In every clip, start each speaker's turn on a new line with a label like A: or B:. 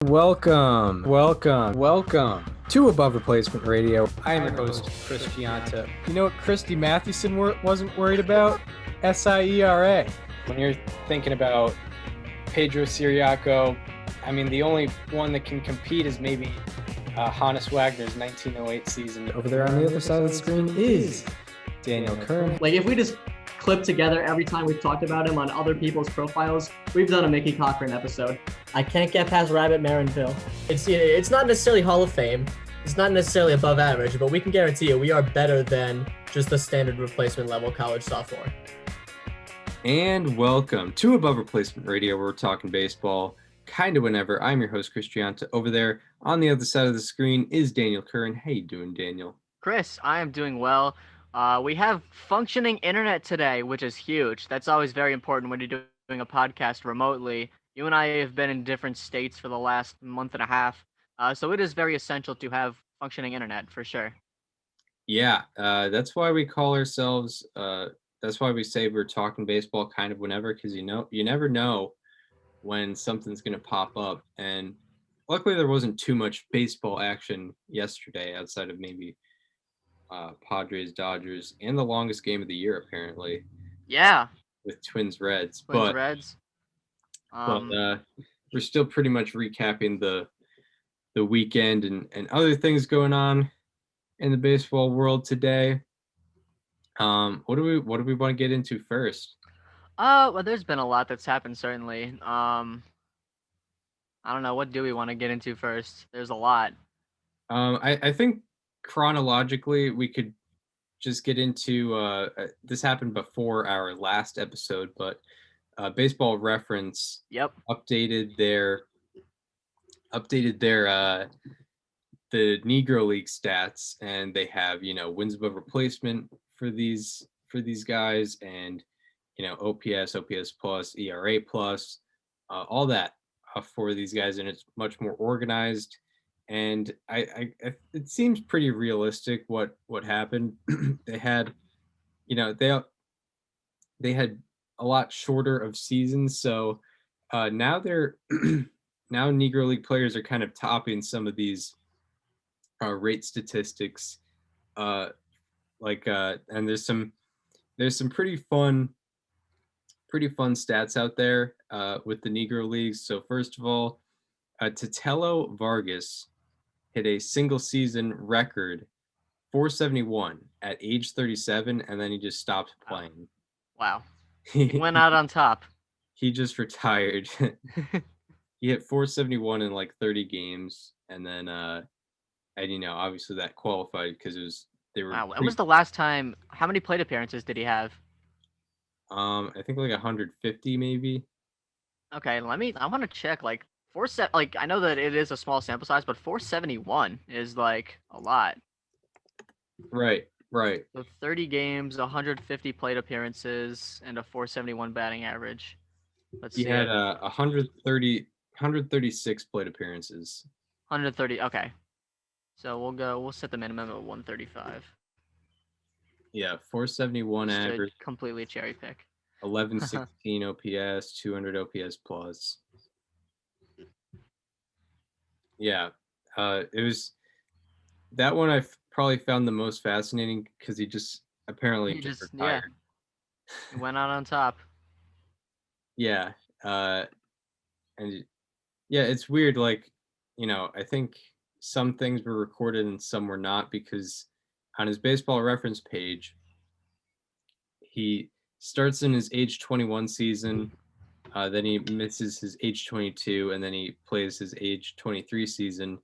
A: welcome to Above Replacement Radio. I am your host, Chris Gianta. You know what Christy Mathewson wasn't worried about? SIERA. When you're thinking about Pedro Siriaco, I mean, the only one that can compete is maybe Hannes Wagner's 1908 season. Over there on the other side of the screen is Daniel Curran.
B: Like, if we just clip together every time we've talked about him on other people's profiles, we've done a Mickey Cochran episode.
C: I can't get past Rabbit Marinville. It's not necessarily Hall of Fame. It's not necessarily above average, but we can guarantee you we are better than just the standard replacement level college sophomore.
D: And welcome to Above Replacement Radio, where we're talking baseball kind of whenever. I'm your host, Chris Gianta. Over there on the other side of the screen is Daniel Curran. How you doing, Daniel?
E: Chris, I am doing well. We have functioning internet today, which is huge. That's always very important when you're doing a podcast remotely. You and I have been in different states for the last month and a half, so it is very essential to have functioning internet for sure.
D: Yeah, that's why we call ourselves, that's why we say we're talking baseball kind of whenever, because you never know when something's going to pop up. And luckily there wasn't too much baseball action yesterday outside of maybe Padres, Dodgers, and the longest game of the year, apparently.
E: Yeah.
D: With Twins, Reds.
E: Reds.
D: But we're still pretty much recapping the weekend and other things going on in the baseball world today. What do we want to get into first?
E: Well, there's been a lot that's happened, certainly. I don't know. What do we want to get into first? There's a lot.
D: I think chronologically we could just get into this happened before our last episode, but Baseball Reference updated their the Negro League stats, and they have wins above replacement for these guys, and OPS plus, ERA plus, all that for these guys, and it's much more organized. And I it seems pretty realistic what happened. They had they had a lot shorter of seasons, so now they're now Negro League players are kind of topping some of these rate statistics, and there's some pretty fun stats out there with the Negro Leagues. So first of all, Tatello Vargas hit a single season record 471 at age 37, and then he just stopped playing.
E: Wow. He went out on top.
D: He just retired. He hit 471 in like 30 games, and then obviously that qualified because
E: Wow. When was the last time? How many plate appearances did he have?
D: I think like 150 maybe.
E: Okay, I want to check. Like I know that it is a small sample size, but 471 is like a lot. Right. So 30 games, 150 plate appearances, and a 471 batting average.
D: He had 136 plate appearances.
E: 130. Okay. So we'll set the minimum at 135.
D: Yeah, 471
E: Just
D: average.
E: Completely cherry pick.
D: 1116 OPS, 200 OPS plus. Yeah, it was that one I probably found the most fascinating because he just apparently just retired.
E: Yeah. He went out on top.
D: Yeah, and yeah, it's weird. Like, I think some things were recorded and some were not, because on his Baseball Reference page, he starts in his age 21 season, then he misses his age 22, and then he plays his age 23 season.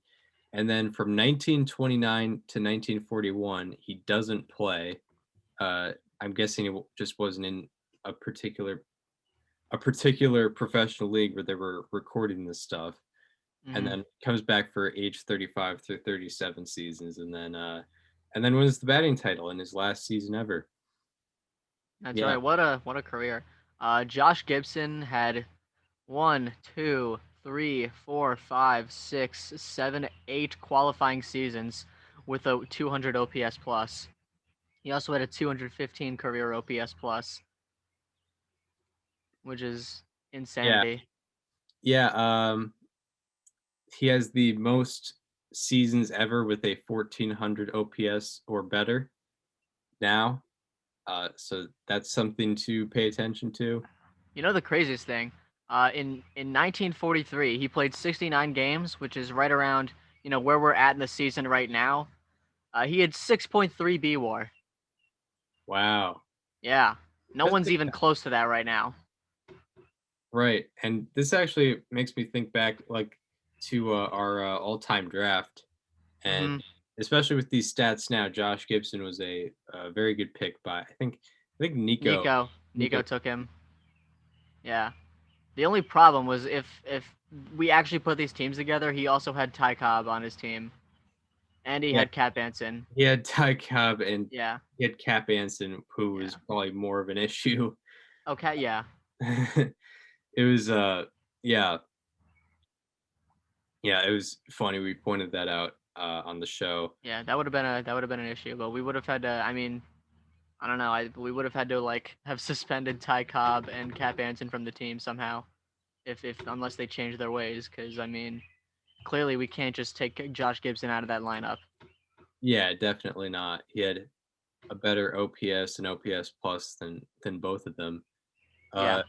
D: And then from 1929 to 1941, he doesn't play. I'm guessing he just wasn't in a particular professional league where they were recording this stuff. Mm-hmm. And then comes back for age 35 through 37 seasons, and then wins the batting title in his last season ever.
E: That's right. What a career. Josh Gibson had 1, 2, 3, 4, 5, 6, 7, 8 qualifying seasons with a 200 OPS plus. He also had a 215 career OPS plus, which is insanity.
D: Yeah. he has the most seasons ever with a 1400 OPS or better now. So that's something to pay attention to.
E: You know the craziest thing? In 1943, he played 69 games, which is right around where we're at in the season right now. He had 6.3 B WAR.
D: Wow.
E: Yeah, no
D: That's
E: one's
D: good.
E: even close to that right now.
D: Right, and this actually makes me think back to our all-time draft, and
E: Mhm.
D: especially with these stats now, Josh Gibson was a very good pick by I think Nico.
E: Nico took him. Yeah. The only problem was if we actually put these teams together, he also had Ty Cobb on his team, and he
D: Yeah,
E: had Cat Benson.
D: he had Ty Cobb and
E: Yeah.
D: he had Cap Anson, who was probably more of an issue.
E: Okay. Yeah.
D: It was yeah, yeah, it was funny. We pointed that out on the show.
E: Yeah. That would have been an issue, but we would have had to. I mean, I don't know. We would have had to have suspended Ty Cobb and Cat Benson from the team somehow, if unless they change their ways, because I mean, clearly we can't just take Josh Gibson out of that lineup.
D: Yeah, definitely not. He had a better OPS and OPS plus than both of them.
E: Yeah. He had a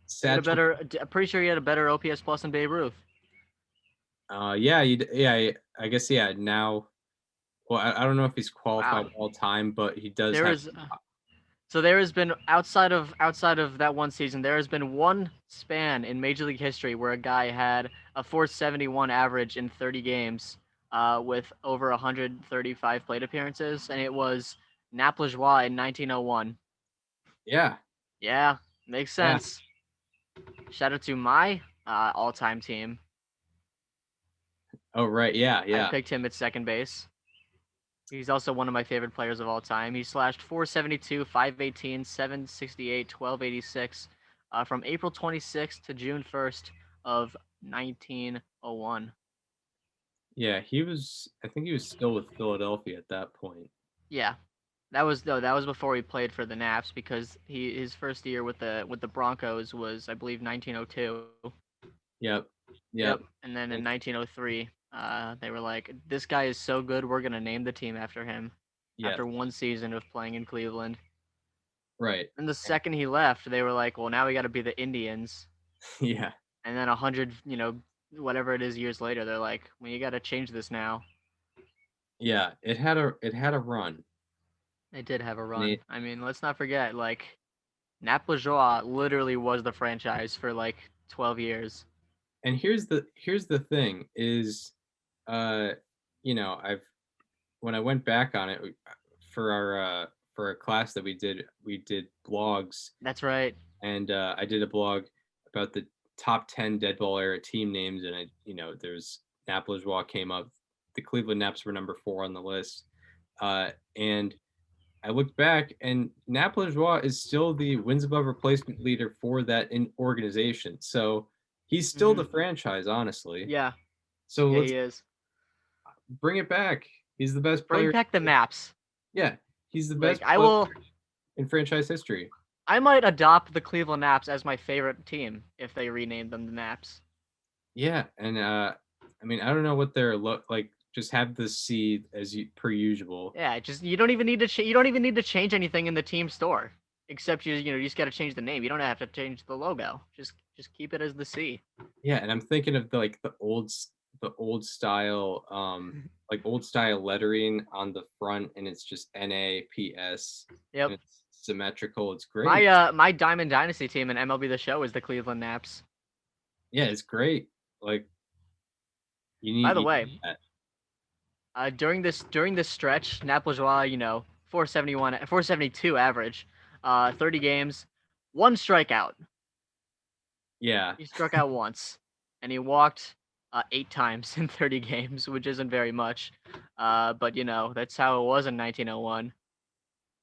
D: Satchel,
E: better. I'm pretty sure he had a better OPS plus than Babe Ruth.
D: yeah, I guess yeah. Now, well, I don't know if he's qualified
E: Wow.
D: all time, but he does
E: There
D: have.
E: is. So there has been outside of that one season, there has been one span in Major League history where a guy had a 471 average in 30 games, with over 135 plate appearances, and it was Nap Lajoie in 1901.
D: Yeah,
E: Yeah, makes
D: yeah.
E: sense. Shout out to my all-time team.
D: Oh right, yeah,
E: I
D: yeah,
E: picked him at second base. He's also one of my favorite players of all time. He slashed 472, 518, 768, 1286 from April 26th to June 1st of 1901.
D: yeah. He was. I think he was still with Philadelphia at that point.
E: Yeah. That was before he played for the Naps because his first year with the Broncos was I believe 1902.
D: Yep, yep.
E: Yep. And then in 1903, they were like, "This guy is so good, we're gonna name the team after him."
D: Yeah,
E: After one season of playing in Cleveland.
D: right.
E: And the second he left, they were like, "Well, now we got to be the Indians."
D: Yeah,
E: And then 100, whatever it is years later, they're like, "Well, you got to change this now."
D: yeah. It had a run.
E: They did have a
D: And
E: run. I mean, let's not forget, Nap Lajoie literally was the franchise for 12 years.
D: and here's the thing is, uh, I've when I went back on it for a class that we did blogs,
E: That's right.
D: and I did a blog about the top 10 dead ball era team names, and there's Nap Lajoie came up. The Cleveland Naps were number 4 on the list, and I looked back, and Nap Lajoie is still the wins above replacement leader for that organization. So he's still the franchise, honestly.
E: Yeah.
D: So
E: Yeah,
D: let's
E: he is.
D: bring it back. He's the best
E: Bring
D: player.
E: back the Naps.
D: Yeah, he's the best
E: I
D: player
E: will.
D: in franchise history.
E: I might adopt the Cleveland Naps as my favorite team if they rename them the Naps.
D: Yeah, and I mean, I don't know what they're like. Just have the C as per usual.
E: Yeah, you don't even need to you don't even need to change anything in the team store, except you just got to change the name. You don't have to change the logo. Just keep it as the C.
D: Yeah, and I'm thinking of the old style old style lettering on the front, and it's just NAPS.
E: Yep.
D: And it's symmetrical. It's great.
E: My Diamond Dynasty team in MLB The Show is the Cleveland Naps.
D: Yeah, it's great. Like
E: By the way,
D: need that.
E: during this stretch, Nap Lajoie, 471, 472 average, 30 games, 1 strikeout.
D: Yeah,
E: He struck out once, and he walked 8 times in 30 games, which isn't very much. But that's how it was in 1901.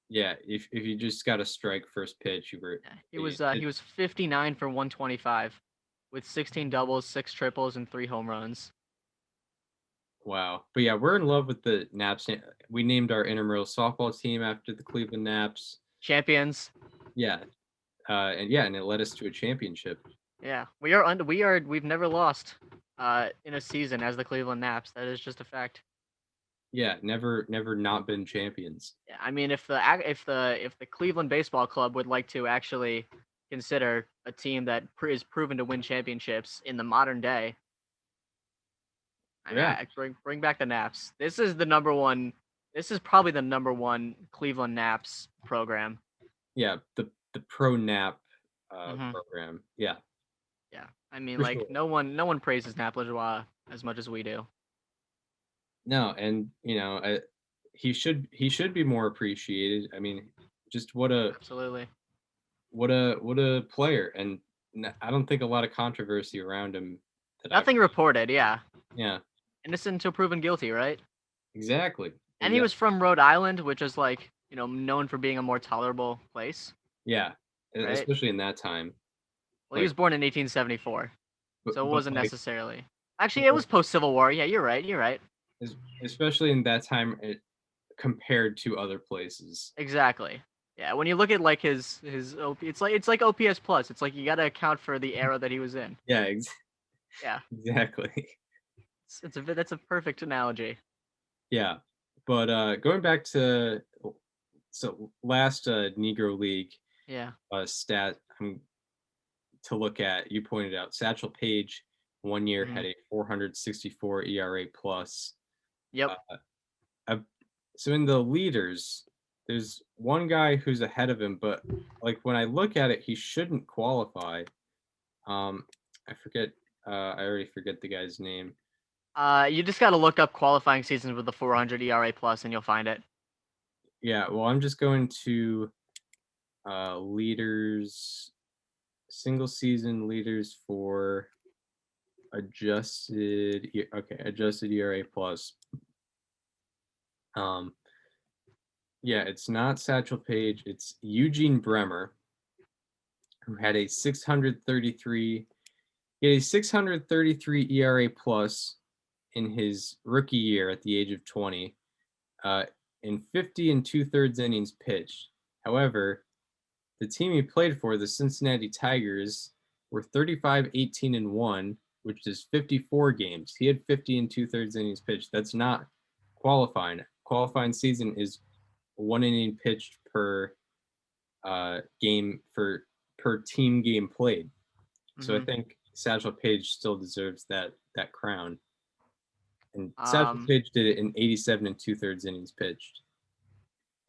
D: yeah. If you just got a strike first pitch, you were.
E: He was 59 for 125, with 16 doubles, 6 triples, and 3 home runs.
D: Wow. But yeah, we're in love with the Naps. We named our intramural softball team after the Cleveland Naps.
E: Champions.
D: Yeah. And it led us to a championship.
E: Yeah, we've never lost. in a season as the Cleveland Naps. That is just a fact.
D: Yeah, never not been champions.
E: Yeah, I mean, if the Cleveland Baseball Club would like to actually consider a team that is proven to win championships in the modern day, I mean,
D: Yeah.
E: bring back the Naps. This is the number one. This is probably the number one Cleveland Naps program.
D: Yeah, the pro nap
E: Mhm.
D: program. Yeah.
E: Yeah, I mean,
D: For
E: like
D: sure.
E: no one praises Nap Lajoie as much as we do.
D: No, and he should be more appreciated. I mean, just what a
E: Absolutely.
D: player, and I don't think a lot of controversy around him.
E: Nothing reported. Yeah,
D: Yeah,
E: innocent until proven guilty, right?
D: exactly.
E: And he was from Rhode Island, which is like known for being a more tolerable place.
D: Yeah,
E: right?
D: especially in that time.
E: Well, he was born in 1874, so it wasn't
D: like,
E: necessarily. Actually, it was post Civil War. Yeah, you're right. You're right.
D: especially in that time, compared to other places.
E: Exactly. Yeah, when you look at like his it's like OPS plus. It's like you got to account for the era that he was in.
D: Yeah,
E: Yeah,
D: exactly.
E: that's a perfect analogy.
D: Yeah, but going back to last Negro League
E: Yeah.
D: stat to look at, you pointed out Satchel Paige 1 year had a 464 ERA plus.
E: Yep.
D: So in the leaders, there's one guy who's ahead of him, but like when I look at it, he shouldn't qualify. I forget. I already forget the guy's name.
E: You just got to look up qualifying seasons with the 400 ERA plus, and you'll find it.
D: Yeah, well, I'm just going to leaders, single season leaders for adjusted ERA plus. Yeah, it's not Satchel Paige, it's Eugene Bremer, who had a 633 ERA plus in his rookie year at the age of 20, in 50 and 2/3 innings pitched. However, the team he played for, the Cincinnati Tigers, were 35, 18, and 1, which is 54 games. He had 50 and 2/3 innings pitched. That's not qualifying. Qualifying season is 1 inning pitched per game per team game played. So I think Satchel Paige still deserves that crown. And Satchel Paige did it in 87 and 2/3 innings pitched.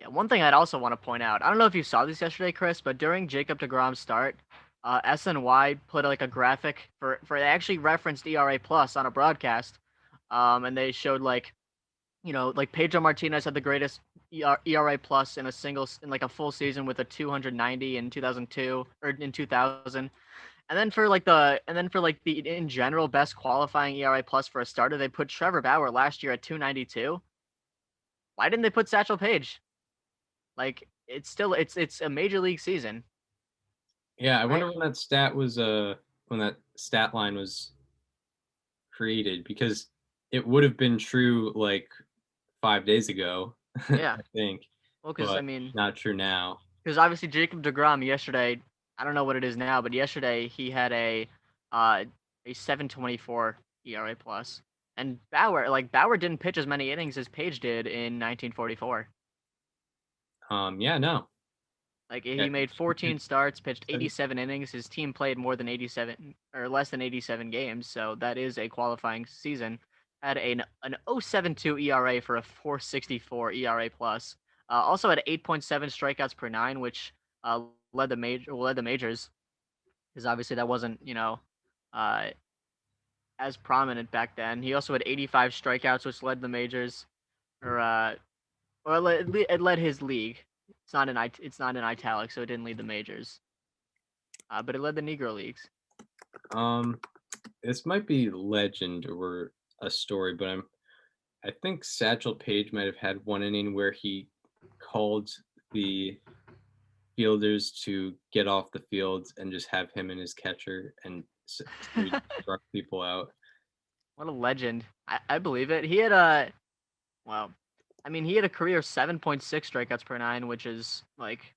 E: Yeah, one thing I'd also want to point out, I don't know if you saw this yesterday, Chris, but during Jacob deGrom's start, SNY put like a graphic for they actually referenced ERA plus on a broadcast, and they showed like Pedro Martinez had the greatest ERA plus in a full season with a 290 in 2002 or in 2000. And then for the in general best qualifying ERA plus for a starter, they put Trevor Bauer last year at 292. Why didn't they put Satchel Paige? Like it's a major league season.
D: Yeah, I wonder when that stat line was created, because it would have been true like 5 days ago.
E: Yeah.
D: I think.
E: Well, because I mean,
D: not true now.
E: Because obviously Jacob deGrom yesterday, I don't know what it is now, but yesterday he had a 7.24 ERA plus, and Bauer didn't pitch as many innings as Paige did in 1944.
D: Yeah, no.
E: Like he made 14 starts, pitched 87 innings. His team played more than 87 or less than 87 games, so that is a qualifying season. Had an 0.72 ERA for a 4.64 ERA plus. Also had 8.7 strikeouts per 9, which led the majors, because obviously that wasn't as prominent back then. He also had 85 strikeouts, which led the majors, or it led his league. It's not in italics, so it didn't lead the majors. But it led the Negro Leagues.
D: This might be legend or a story, but I think Satchel Paige might have had one inning where he called the fielders to get off the field and just have him and his catcher and struck people out.
E: What a legend. I believe it. He had he had a career 7.6 strikeouts per 9, which is like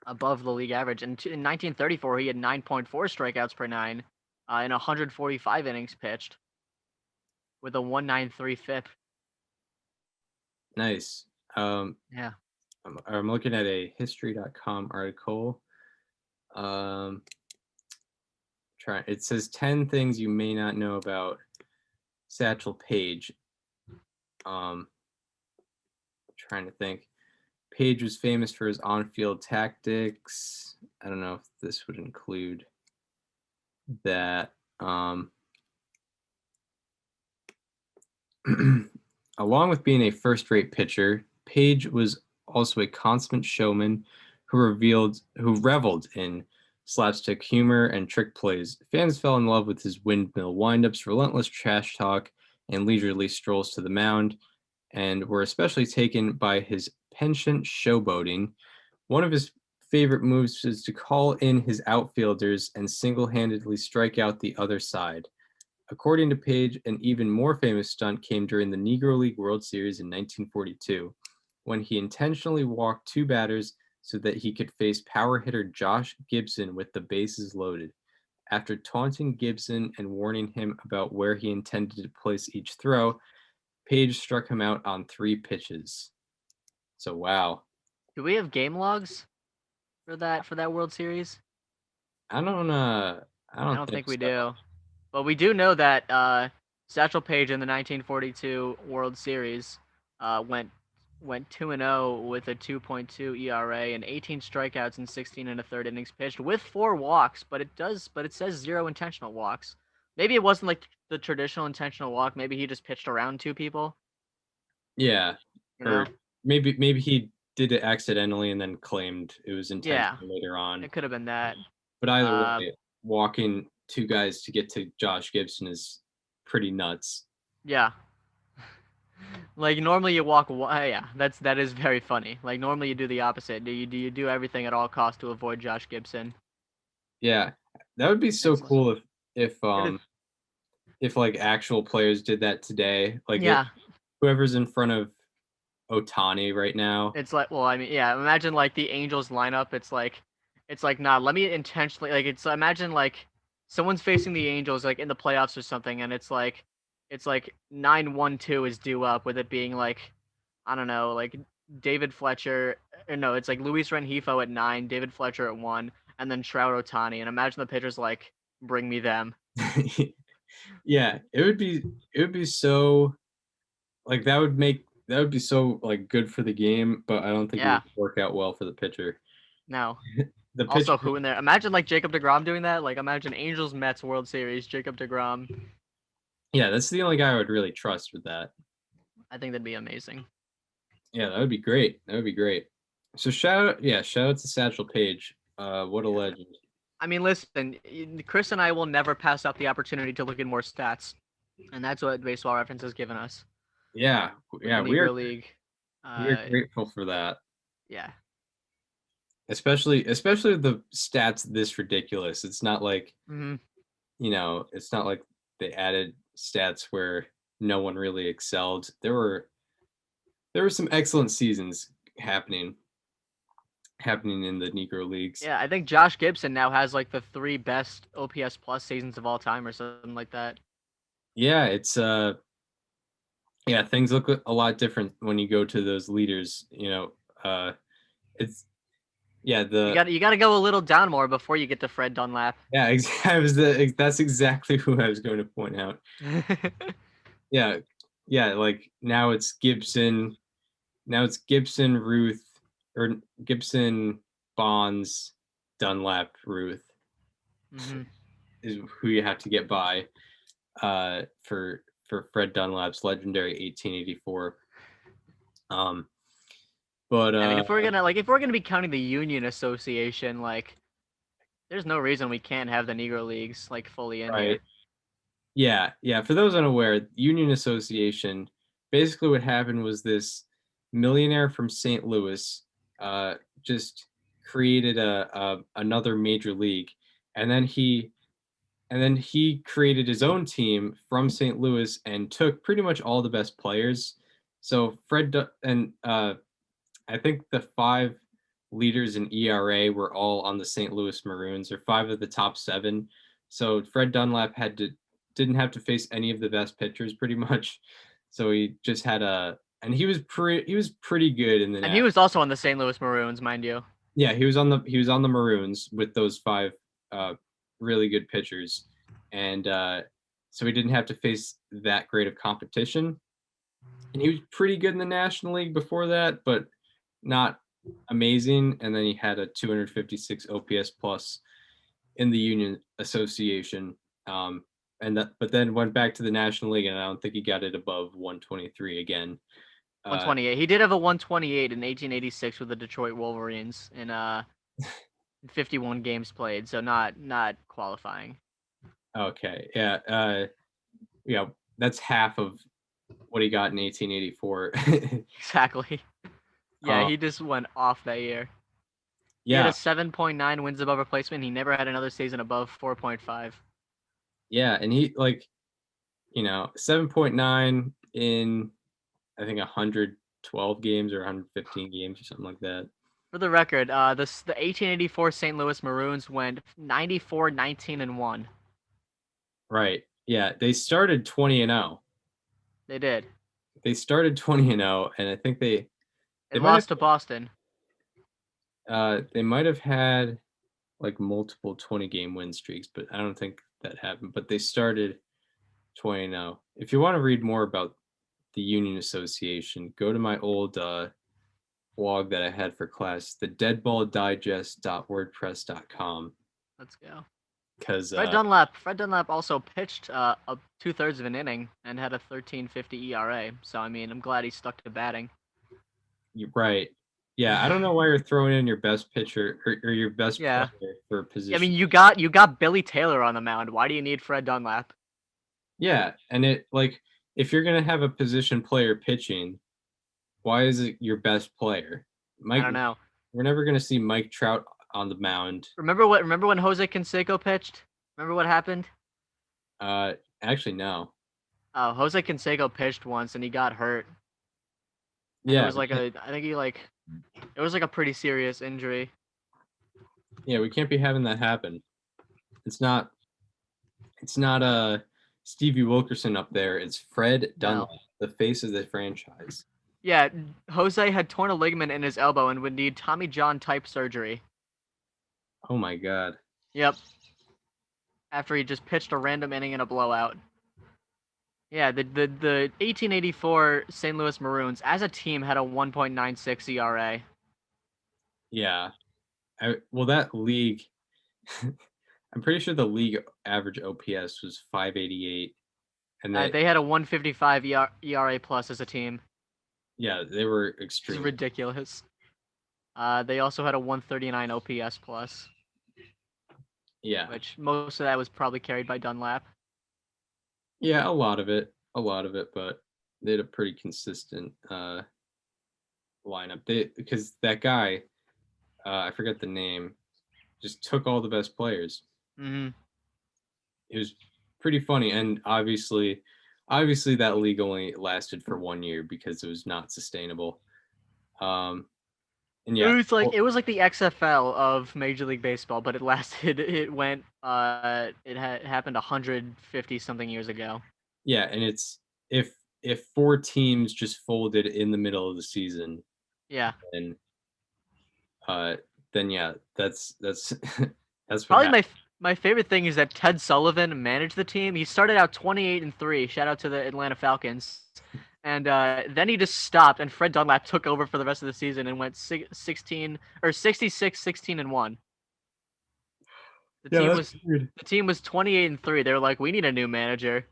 E: above the league average. And in 1934, he had 9.4 strikeouts per 9, in 145 innings pitched with a 1.93 FIP.
D: Nice.
E: Yeah.
D: I'm looking at a history.com article. It says 10 things you may not know about Satchel Paige. Trying to think. Paige was famous for his on-field tactics. I don't know if this would include that. Along with being a first-rate pitcher, Paige was also a consummate showman who reveled in slapstick humor and trick plays. Fans fell in love with his windmill windups, relentless trash talk, and leisurely strolls to the mound, and were especially taken by his penchant showboating. One of his favorite moves was to call in his outfielders and single-handedly strike out the other side. According to Paige, an even more famous stunt came during the Negro League World Series in 1942, when he intentionally walked 2 batters so that he could face power hitter Josh Gibson with the bases loaded. After taunting Gibson and warning him about where he intended to place each throw, Paige struck him out on 3 pitches. So wow.
E: Do we have game logs for that World Series?
D: I don't
E: think we
D: so.
E: do. But we do know that Satchel Paige in the 1942 World Series went 2-0 with a 2.2 ERA and 18 strikeouts in 16 1/3 innings pitched with 4 walks, but it says 0 intentional walks. Maybe it wasn't like the traditional intentional walk. Maybe he just pitched around 2 people.
D: Yeah.
E: You know?
D: Or maybe he did it accidentally and then claimed it was intentional later on.
E: It could have been that.
D: But either way, walking 2 guys to get to Josh Gibson is pretty nuts.
E: Yeah. Like normally you walk. Yeah, that is very funny. Like normally you do the opposite. Do you do everything at all costs to avoid Josh Gibson?
D: Yeah, that would be so
E: It's-
D: cool if like actual players did that today. Like whoever's in front of Ohtani right now.
E: It's like, well, I mean, yeah. Imagine like the Angels lineup. It's like, nah. Let me intentionally like. Imagine like someone's facing the Angels like in the playoffs or something, and it's like 9-1-2 is due up with it being like, I don't know, like David Fletcher. Or no, it's like Luis Rengifo at 9, David Fletcher at 1, and then Trout Ohtani. And imagine the pitcher's like, bring me them.
D: Yeah, it would be so like that would be so like good for the game, but I don't think it would work out well for the pitcher.
E: No.
D: The pitcher,
E: also, who in there? Imagine like Jacob deGrom doing that. Like imagine Angels Mets World Series, Jacob deGrom.
D: Yeah, that's the only guy I would really trust with that.
E: I think that'd be amazing.
D: Yeah, that would be great. So shout out to Satchel Paige. What a legend.
E: I mean, listen, Chris and I will never pass up the opportunity to look at more stats, and that's what Baseball Reference has given us.
D: Yeah,
E: we are League.
D: We're grateful for that.
E: Yeah.
D: Especially the stats this ridiculous. It's not like it's not like they added stats where no one really excelled. There were some excellent seasons happening in the Negro Leagues.
E: Yeah, I think Josh Gibson now has like the 3 best OPS plus seasons of all time or something like that.
D: Yeah, it's things look a lot different when you go to those leaders, it's you got
E: to go a little down more before you get to Fred Dunlap.
D: Yeah, that's exactly who I was going to point out. Yeah, like now it's Gibson, Ruth, or Gibson, Bonds, Dunlap, Ruth is who you have to get by for Fred Dunlap's legendary 1884. But
E: I mean, if we're gonna be counting the Union Association, like, there's no reason we can't have the Negro Leagues like fully in here.
D: Yeah. For those unaware, Union Association, basically what happened was this millionaire from St. Louis just created another major league, and then he created his own team from St. Louis and took pretty much all the best players. So I think the 5 leaders in ERA were all on the St. Louis Maroons, or 5 of the top 7. So Fred Dunlap didn't have to face any of the best pitchers pretty much. So he just had and he was pretty good in the
E: And he was also on the St. Louis Maroons, mind you.
D: Yeah, he was on the Maroons with those 5 really good pitchers, and so he didn't have to face that great of competition. And he was pretty good in the National League before that, but not amazing. And then he had a 256 OPS plus in the Union Association, but then went back to the National League, and I don't think he got it above 123 again.
E: 128. He did have a 128 in 1886 with the Detroit Wolverines in 51 games played, so not qualifying.
D: Okay, yeah, that's half of what he got in 1884.
E: Exactly. Yeah, he just went off that year. He had a 7.9 wins above replacement. He never had another season above 4.5.
D: Yeah, and he 7.9 in I think 112 games or 115 games or something like that.
E: For the record, the 1884 St. Louis Maroons went 94, 19, and 1.
D: Right. Yeah, they started 20-0.
E: They did.
D: They started 20-0, and I think they
E: lost to Boston.
D: They might have had like multiple 20-game win streaks, but I don't think that happened. But they started 20-0. If you want to read more about the Union Association, go to my old blog that I had for class, the deadballdigest.wordpress.com.
E: Let's go.
D: Because
E: Fred Dunlap also pitched 2/3 of an inning and had a 13.50 ERA. So I mean, I'm glad he stuck to batting.
D: You're right. Yeah, I don't know why you're throwing in your best pitcher or your best player for a position.
E: I mean, you got Billy Taylor on the mound. Why do you need Fred Dunlap?
D: Yeah, and if you're gonna have a position player pitching, why is it your best player?
E: I don't know.
D: We're never gonna see Mike Trout on the mound.
E: Remember when Jose Canseco pitched? Remember what happened?
D: Actually no.
E: Oh, Jose Canseco pitched once and he got hurt. And
D: yeah,
E: it was it was like a pretty serious injury.
D: Yeah, we can't be having that happen. It's not Stevie Wilkerson up there. It's Fred Dunlap, the face of the franchise.
E: Yeah, Jose had torn a ligament in his elbow and would need Tommy John type surgery.
D: Oh my God.
E: Yep. After he just pitched a random inning in a blowout. Yeah, the 1884 St. Louis Maroons as a team had a 1.96 ERA.
D: Yeah. That league, I'm pretty sure the league average OPS was 588. And
E: they had a 155 ERA plus as a team.
D: Yeah, they were extreme.
E: It's ridiculous. They also had a 139 OPS plus.
D: Yeah.
E: Which most of that was probably carried by Dunlap.
D: Yeah, a lot of it, but they had a pretty consistent lineup. Because that guy, I forget the name, just took all the best players.
E: Mm-hmm.
D: It was pretty funny, and obviously that league only lasted for 1 year because it was not sustainable. And yeah,
E: it was like the XFL of Major League Baseball, but it lasted. It happened 150 something years ago.
D: Yeah, and it's if 4 teams just folded in the middle of the season.
E: Yeah.
D: Then yeah, that's that's
E: probably my favorite thing is that Ted Sullivan managed the team. He started out 28-3. Shout out to the Atlanta Falcons. And then he just stopped, and Fred Dunlap took over for the rest of the season and went 66, 16-1. The team was 28-3. They were like, we need a new manager.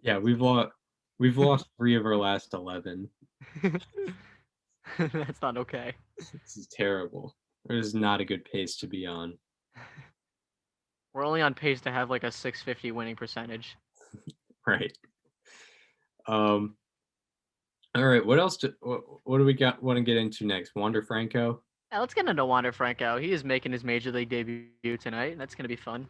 D: Yeah, we've lost 3 of our last 11.
E: That's not okay.
D: This is terrible. This is not a good pace to be on.
E: We're only on pace to have like a 650 winning percentage.
D: Right. All right. What else? What do we want to get into next? Wander Franco.
E: Yeah, let's get into Wander Franco. He is making his major league debut tonight. That's gonna be fun.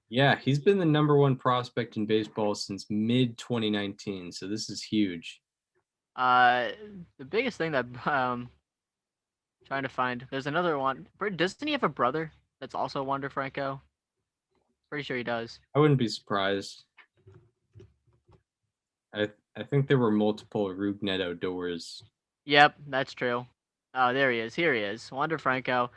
D: Yeah, he's been the #1 prospect in baseball since mid 2019. So this is huge.
E: The biggest thing that trying to find. There's another one. Doesn't he have a brother that's also Wander Franco? Pretty sure he does.
D: I wouldn't be surprised. I think there were multiple Rube Neto doors.
E: Yep, that's true. Oh, there he is. Here he is. Wander Franco.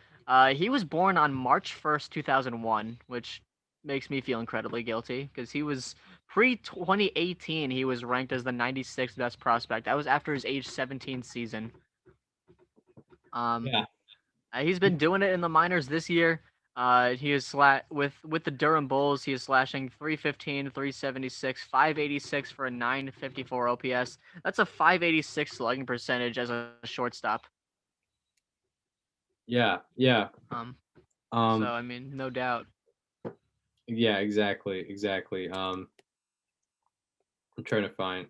E: He was born on March 1st, 2001, which makes me feel incredibly guilty because he was pre-2018. He was ranked as the 96th best prospect. That was after his age 17 season.
D: Yeah.
E: He's been doing it in the minors this year. He is with the Durham Bulls. He is slashing 315, 376, 586 for a 954 OPS. That's a 586 slugging percentage as a shortstop.
D: Yeah.
E: So I mean, no doubt.
D: Yeah, exactly. I'm trying to find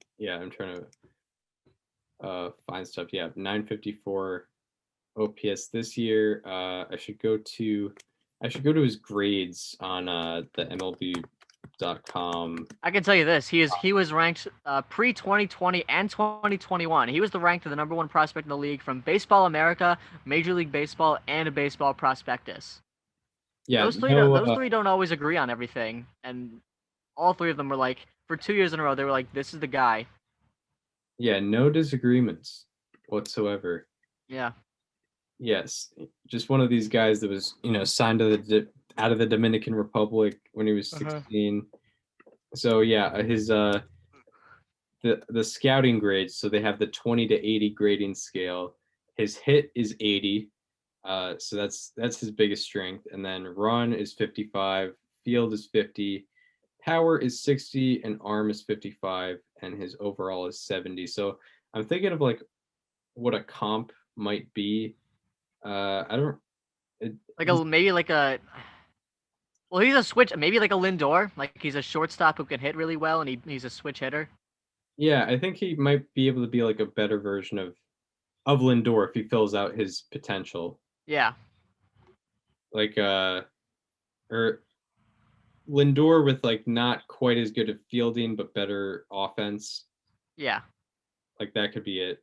D: find stuff. Yeah, 954 OPS this year. I should go to his grades on the MLB.com.
E: I can tell you this: he was ranked pre-2020 and 2021. He was ranked the number 1 prospect in the league from Baseball America, Major League Baseball, and Baseball Prospectus.
D: Yeah,
E: those three don't always agree on everything, and all 3 of them were like, for 2 years in a row, they were like, "This is the guy."
D: Yeah, no disagreements whatsoever.
E: Yeah.
D: Yes, just one of these guys that was, signed to out of the Dominican Republic when he was 16. So yeah, his the scouting grades. So they have the 20 to 80 grading scale. His hit is 80. So that's his biggest strength, and then run is 55, field is 50, power is 60, and arm is 55, and his overall is 70. So I'm thinking of like what a comp might be. I don't.
E: Well, he's a switch, maybe like a Lindor, like he's a shortstop who can hit really well, and he's a switch hitter.
D: Yeah, I think he might be able to be like a better version of Lindor if he fills out his potential.
E: Yeah.
D: Like or Lindor with like not quite as good at fielding but better offense.
E: Yeah.
D: Like that could be it.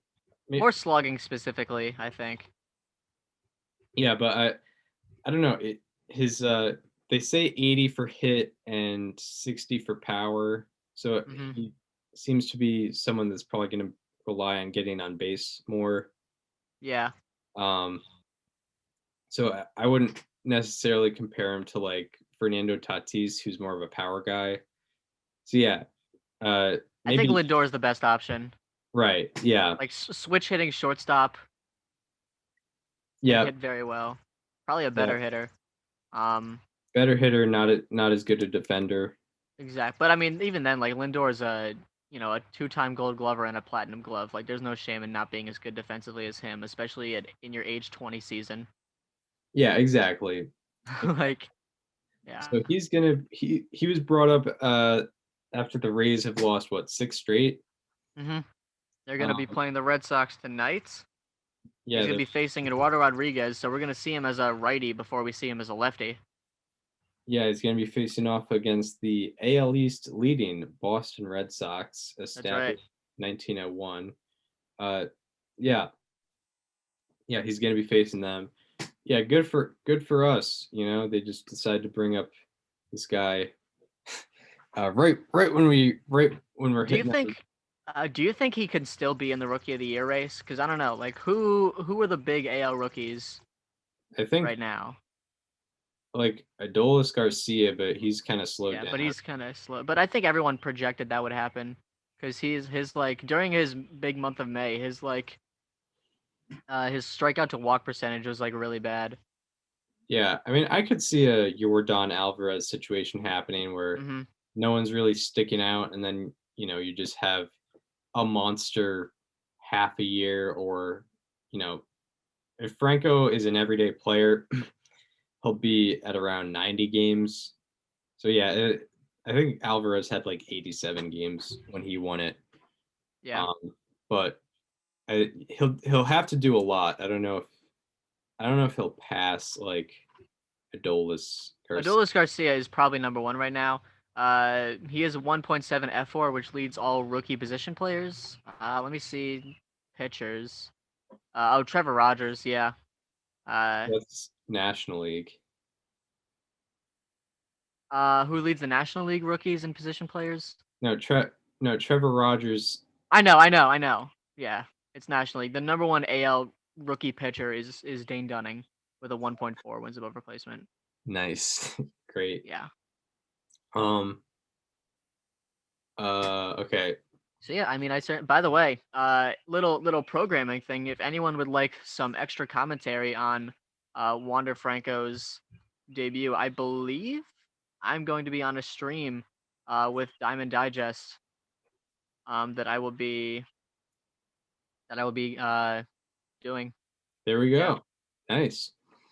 E: More slugging specifically, I think.
D: Yeah, but I don't know. They say 80 for hit and 60 for power. So he seems to be someone that's probably going to rely on getting on base more.
E: Yeah.
D: So I wouldn't necessarily compare him to like Fernando Tatis, who's more of a power guy. So yeah,
E: I think Lindor is the best option.
D: Right. Yeah.
E: Like switch hitting shortstop.
D: Yeah.
E: Hit very well. Probably a better hitter.
D: Better hitter, not as good a defender.
E: Exactly. But I mean, even then, like Lindor is a 2-time Gold Glover and a Platinum Glove. Like, there's no shame in not being as good defensively as him, especially in your age 20 season.
D: Yeah, exactly.
E: Like, yeah.
D: So he was brought up after the Rays have lost 6 straight.
E: They're gonna be playing the Red Sox tonight.
D: Yeah,
E: he's gonna be facing Eduardo Rodriguez, so we're gonna see him as a righty before we see him as a lefty.
D: Yeah, he's going to be facing off against the AL East leading Boston Red Sox, established 1901. Yeah, he's going to be facing them. Yeah, good for us. They just decided to bring up this guy right when we're hitting.
E: Do you think he could still be in the Rookie of the Year race? Because I don't know, like who are the big AL rookies?
D: I think
E: right now.
D: Like Adolis Garcia, but he's kind of slowed down.
E: Yeah, but he's kind of slow. But I think everyone projected that would happen because during his big month of May, his strikeout to walk percentage was like really bad.
D: Yeah, I mean, I could see a Yordan Alvarez situation happening where no one's really sticking out, and then you just have a monster half a year, or if Franco is an everyday player. He'll be at around 90 games. So yeah, I think Alvarez had like 87 games when he won it.
E: Yeah.
D: But he'll have to do a lot. I don't know if he'll pass like Adolis Garcia.
E: Adolis Garcia is probably number 1 right now. He has a 1.7 F4, which leads all rookie position players. Let me see pitchers. Trevor Rogers, yeah.
D: That's National League.
E: Who leads the National League rookies and position players?
D: No, Trevor Rogers.
E: I know. Yeah, it's National League. The number one AL rookie pitcher is Dane Dunning with a 1.4 wins above replacement.
D: Nice. Great.
E: Yeah.
D: Okay.
E: So yeah, I mean, by the way, little programming thing. If anyone would like some extra commentary on Wander Franco's debut, I believe I'm going to be on a stream with Diamond Digest that I will be doing.
D: There we go.
E: Yeah.
D: Nice.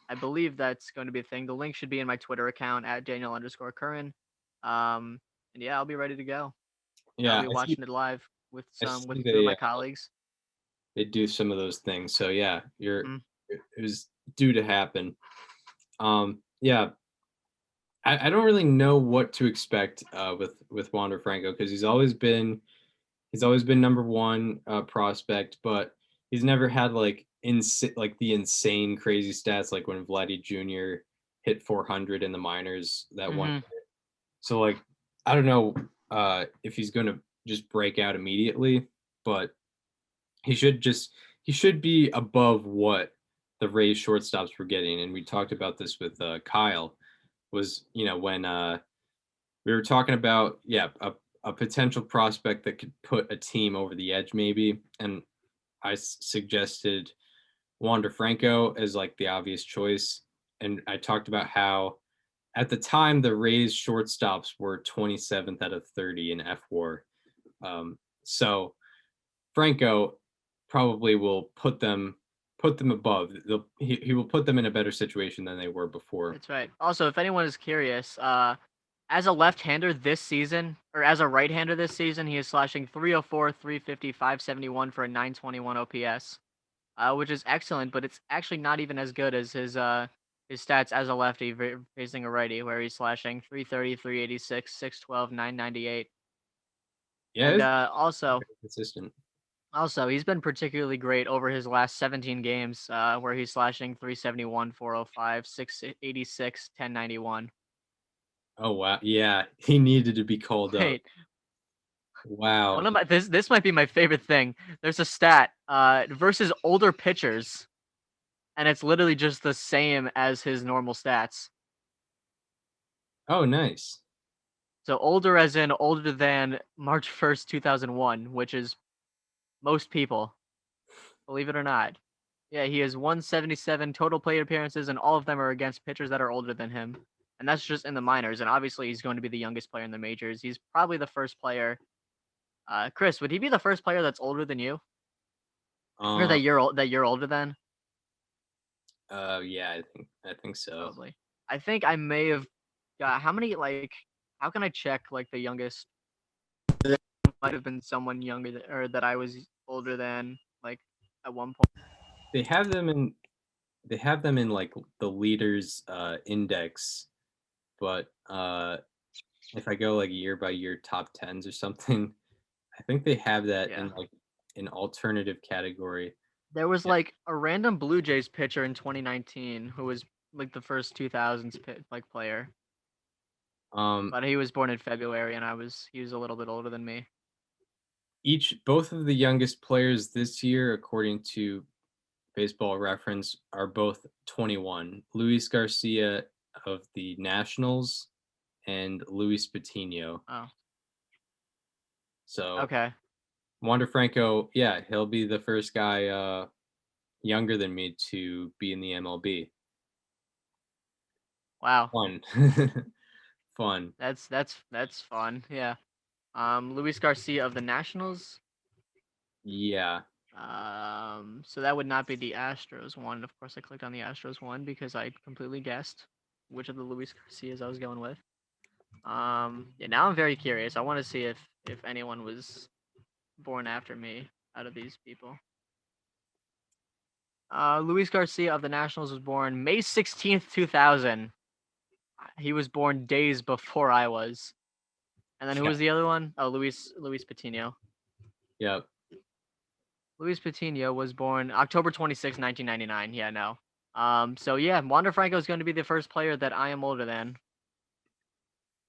E: I believe that's going to be a thing. The link should be in my Twitter account at Daniel_Curran. And yeah, I'll be ready to go.
D: Yeah,
E: I'll be watching it live with
D: see
E: two of my colleagues.
D: They do some of those things. So yeah,
E: Mhm.
D: it was due to happen. Yeah. I don't really know what to expect with Wander Franco because he's always been number one prospect, but he's never had like the insane crazy stats like when Vladdy Jr. hit 400 in the minors that one year. So like I don't know if he's gonna just break out immediately, but he should be above what the Rays shortstops were getting. And we talked about this with Kyle was, when we were talking about, a potential prospect that could put a team over the edge maybe. And I suggested Wander Franco as like the obvious choice. And I talked about how at the time the Rays shortstops were 27th out of 30 in FWAR. So Franco probably will put them above. He will put them in a better situation than they were before.
E: That's right. Also, if anyone is curious, as a left-hander this season, or as a right-hander this season, he is slashing 304, 350, 571 for a 921 OPS, which is excellent, but it's actually not even as good as his stats as a lefty facing a righty, where he's slashing 330, 386, 612, 998.
D: Yeah,
E: and also
D: consistent.
E: Also, he's been particularly great over his last 17 games, where he's slashing 371, 405, 686, 1091.
D: Oh wow! Yeah, he needed to be called up.
E: Wait,
D: Wow.
E: one of my this might be my favorite thing. There's a stat versus older pitchers, and it's literally just the same as his normal stats.
D: Oh, nice.
E: So older as in older than March 1st, 2001, which is most people, believe it or not. Yeah, he has 177 total plate appearances, and all of them are against pitchers that are older than him. And that's just in the minors. And obviously, he's going to be the youngest player in the majors. He's probably the first player. Chris, would he be the first player that's older than you, or that you're older than?
D: Yeah, I think so.
E: Probably. I think I may have got how many like. How can I check like the youngest? There might have been someone younger or that I was older than like at one point.
D: They have them in like the leaders index, but if I go like year by year top 10s or something, I think they have that in like an alternative category.
E: There was like a random Blue Jays pitcher in 2019 who was like the first 2000s player. But he was born in February, and he was a little bit older than me.
D: Both of the youngest players this year, according to Baseball Reference, are both 21. Luis Garcia of the Nationals and Luis Patino.
E: Oh.
D: So
E: okay.
D: Wander Franco, yeah, he'll be the first guy younger than me to be in the MLB.
E: Wow.
D: Fun. Fun.
E: That's fun. Yeah. Luis Garcia of the Nationals.
D: Yeah.
E: So that would not be the Astros one. Of course, I clicked on the Astros one because I completely guessed which of the Luis Garcias I was going with. Yeah. Now I'm very curious. I want to see if anyone was born after me out of these people. Luis Garcia of the Nationals was born May 16th, 2000. He was born days before I was. And then who was the other one? Oh, Luis Patino.
D: Yep.
E: Luis Patino was born October 26, 1999. Yeah, no. So yeah, Wander Franco is going to be the first player that I am older than.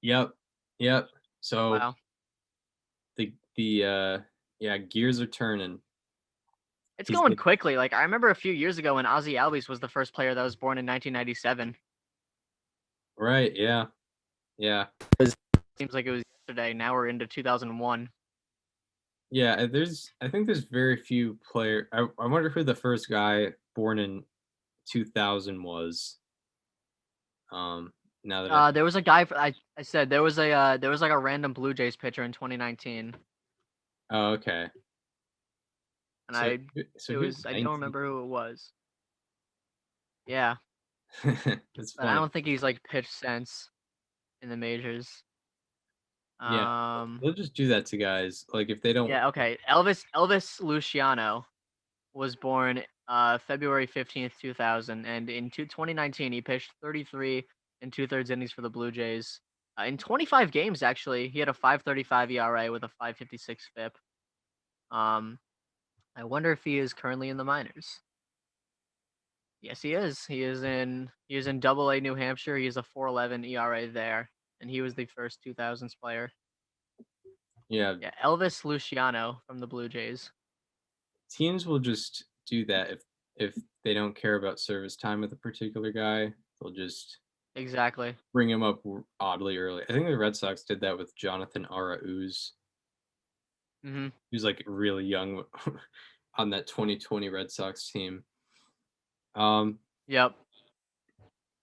D: Yep. So
E: Wow.
D: the gears are turning.
E: It's
D: He's
E: going
D: good.
E: quickly. Like I remember a few years ago when Ozzy Albies was the first player that was born in 1997.
D: Right. Yeah.
E: Seems like it was yesterday. Now we're into 2001.
D: Yeah. I think there's very few player. I wonder who the first guy born in 2000 was. Now that
E: There was a guy. I said there was like a random Blue Jays pitcher in 2019,
D: oh, okay.
E: and
D: So
E: it
D: who's
E: was I don't
D: 19?
E: remember who it was. Yeah,
D: That's
E: but I
D: funny.
E: don't think he's like pitched since in the majors.
D: Yeah.
E: Um,
D: They'll just do that to guys. Like if they don't.
E: yeah, okay. Elvis Luciano was born February 15th, 2000, and in 2019 he pitched 33 and two-thirds innings for the Blue Jays. In 25 games, actually, he had a 5.35 ERA with a 5.56 FIP. I wonder if he is currently in the minors. Yes, he is. He is in Double A New Hampshire. He has a 4.11 ERA there, and he was the first 2000s player.
D: Yeah.
E: Yeah, Elvis Luciano from the Blue Jays.
D: Teams will just do that if they don't care about service time with a particular guy. They'll just
E: Exactly.
D: bring him up oddly early. I think the Red Sox did that with Jonathan Arauz,
E: Hmm.
D: who's like really young on that 2020 Red Sox team. Um,
E: Yep.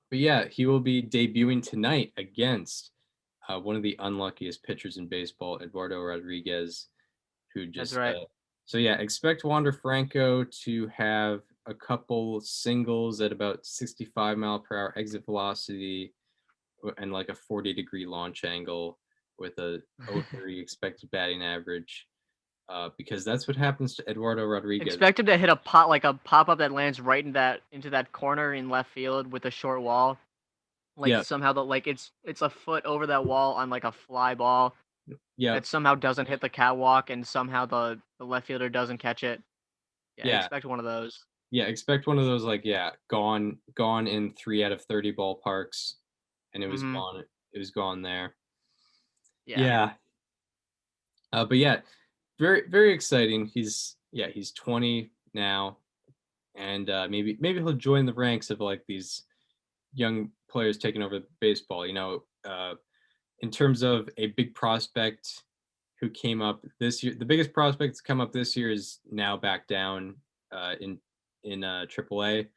D: but yeah, he will be debuting tonight against one of the unluckiest pitchers in baseball, Eduardo Rodriguez, who
E: That's
D: just
E: right.
D: so yeah, expect Wander Franco to have a couple singles at about 65-mile-per-hour exit velocity and like a 40-degree launch angle with a 0.3 expected batting average. Because that's what happens to Eduardo Rodriguez.
E: Expect him to hit a pop up that lands right into that corner in left field with a short wall. Like
D: Yeah,
E: somehow it's a foot over that wall on like a fly ball
D: yeah,
E: that somehow doesn't hit the catwalk and somehow the left fielder doesn't catch it. Yeah,
D: yeah,
E: expect one of those.
D: yeah. Expect one of those like gone in 3 out of 30 ballparks, and it was
E: Hmm.
D: gone. It was gone there.
E: Yeah.
D: Yeah. But yeah, very very exciting. He's 20 now, and maybe he'll join the ranks of like these young players taking over baseball. In terms of a big prospect who came up this year, the biggest prospect that's come up this year is now back down in AAA.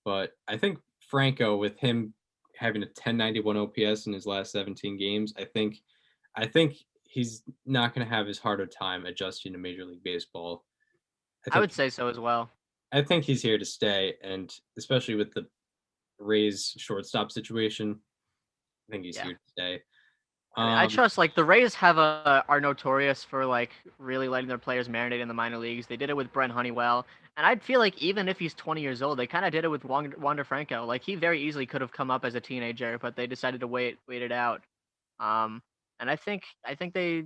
D: But I think Franco, with him having a 1091 OPS in his last 17 games, I think he's not going to have as hard a time adjusting to Major League Baseball. I
E: I
D: think
E: would say so as well.
D: I think he's here to stay, and especially with the Rays shortstop situation, I think he's
E: Yeah.
D: here to stay.
E: I mean, I
D: Um,
E: trust like the Rays are notorious for like really letting their players marinate in the minor leagues. They did it with Brent Honeywell, and I'd feel like even if he's 20 years old, they kind of did it with Wander Franco. Like he very easily could have come up as a teenager, but they decided to wait it out. Um, and I think they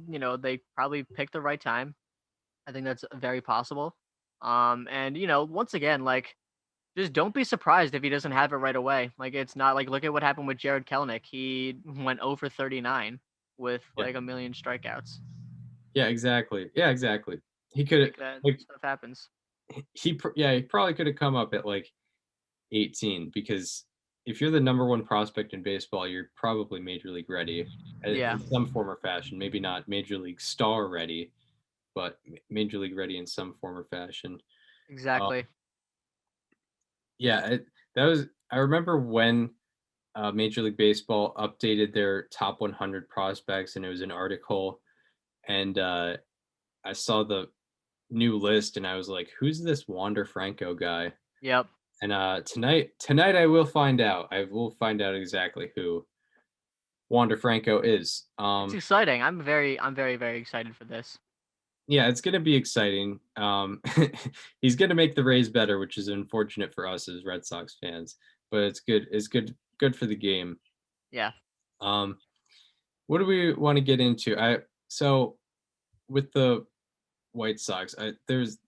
E: probably picked the right time. I think that's very possible. And once again, like just don't be surprised if he doesn't have it right away. Like it's not like look at what happened with Jared Kelenic. He went over 39 with
D: yeah,
E: like a million strikeouts.
D: yeah, exactly. Yeah, exactly. He could
E: Like that
D: like
E: stuff happens.
D: he probably could have come up at like 18 because if you're the number one prospect in baseball, you're probably major league ready
E: Yeah,
D: in some form or fashion. Maybe not major league star ready, but major league ready in some form or fashion. Uh,
E: exactly.
D: yeah, that was. I remember when Major League Baseball updated their top 100 prospects, and it was an article, and I saw the new list, and I was like, "Who's this Wander Franco guy?"
E: Yep.
D: And tonight I will find out. I will find out exactly who Wander Franco is.
E: It's exciting. I'm very very excited for this.
D: Yeah, it's gonna be exciting. He's gonna make the Rays better, which is unfortunate for us as Red Sox fans, but it's good. It's good for the game.
E: Yeah.
D: Um, what do we want to get into? So with the White Sox, there's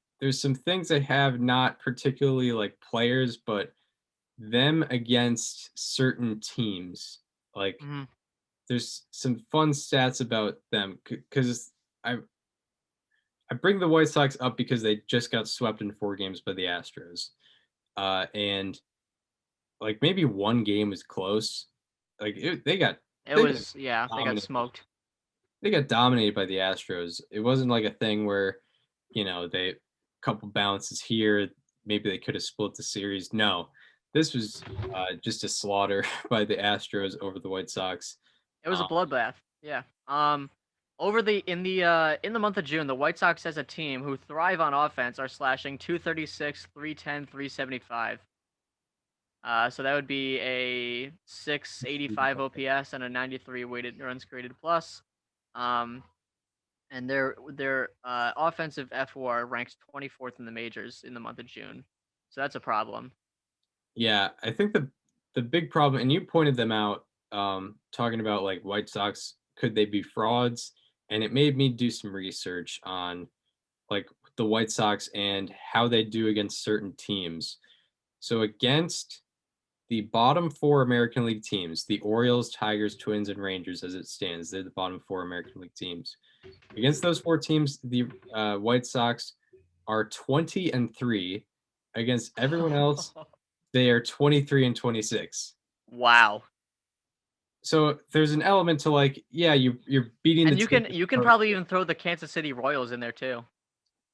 D: some things I have, not particularly like players, but them against certain teams. Like
E: Hmm.
D: there's some fun stats about them because I bring the White Sox up because they just got swept in 4 games by the Astros, and like maybe one game was close. Like they got
E: They got smoked.
D: They got dominated by the Astros. It wasn't like a thing where, they couple bounces here, maybe they could have split the series. No, this was just a slaughter by the Astros over the White Sox.
E: It was a bloodbath. Yeah. In the month of June, the White Sox as a team who thrive on offense are slashing 236, 310, 375. So that would be a 685 OPS and a 93 weighted runs created plus. And their offensive FWAR ranks 24th in the majors in the month of June. So that's a problem.
D: Yeah, I think the big problem, and you pointed them out, talking about like White Sox, could they be frauds? And it made me do some research on like the White Sox and how they do against certain teams. So against the bottom 4 American League teams, the Orioles, Tigers, Twins, and Rangers, as it stands, they're the bottom 4 American League teams. Against those 4 teams, the White Sox are 20-3. Against everyone else, they are 23-26.
E: Wow.
D: So there's an element to like, yeah, you're beating
E: and
D: the
E: you can probably even throw the Kansas City Royals in there too.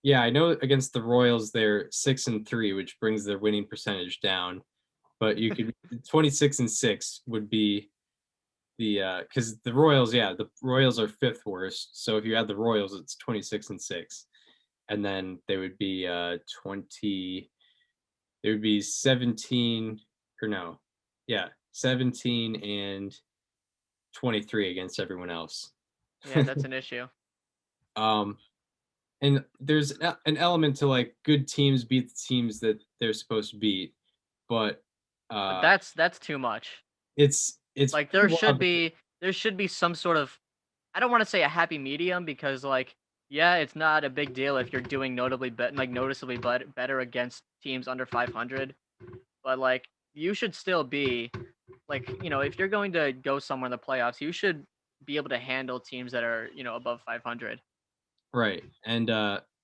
D: Yeah, I know against the Royals they're 6-3, which brings their winning percentage down. But you could 26-6 would be the because the Royals are 5th worst. So if you add the Royals, it's 26-6, and then they would be 20. It would be 17 or no, yeah, 17-23 against everyone else.
E: Yeah, that's an issue.
D: And there's an element to like good teams beat the teams that they're supposed to beat, but
E: that's too much.
D: It's
E: like there should be some sort of, I don't want to say a happy medium, because like, yeah, it's not a big deal if you're doing noticeably better against teams under 500, but like you should still be like, if you're going to go somewhere in the playoffs, you should be able to handle teams that are, above 500.
D: Right. And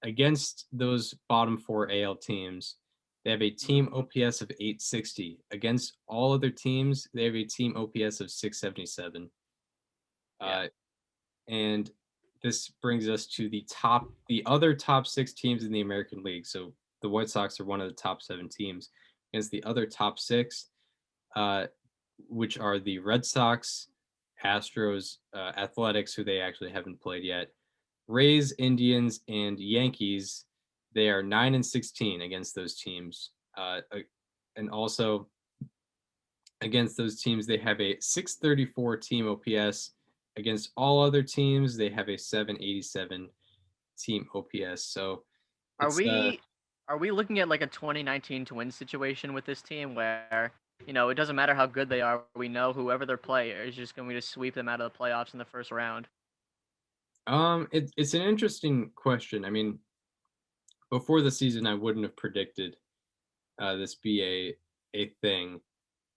D: against those bottom 4 AL teams, they have a team OPS of 860. Against all other teams, they have a team OPS of 677.
E: Yeah.
D: And this brings us to the other top 6 teams in the American League. So the White Sox are one of the top 7 teams against the other top 6, which are the Red Sox, Astros, Athletics, who they actually haven't played yet, Rays, Indians, and Yankees. They are 9-16 against those teams. And also against those teams, they have a 634 team OPS. Against all other teams, they have a 787 team OPS. So
E: are we looking at like a 2019 Twins situation with this team where, it doesn't matter how good they are, we know whoever their player is just going to sweep them out of the playoffs in the first round?
D: It's an interesting question. I mean, before the season, I wouldn't have predicted this be a thing,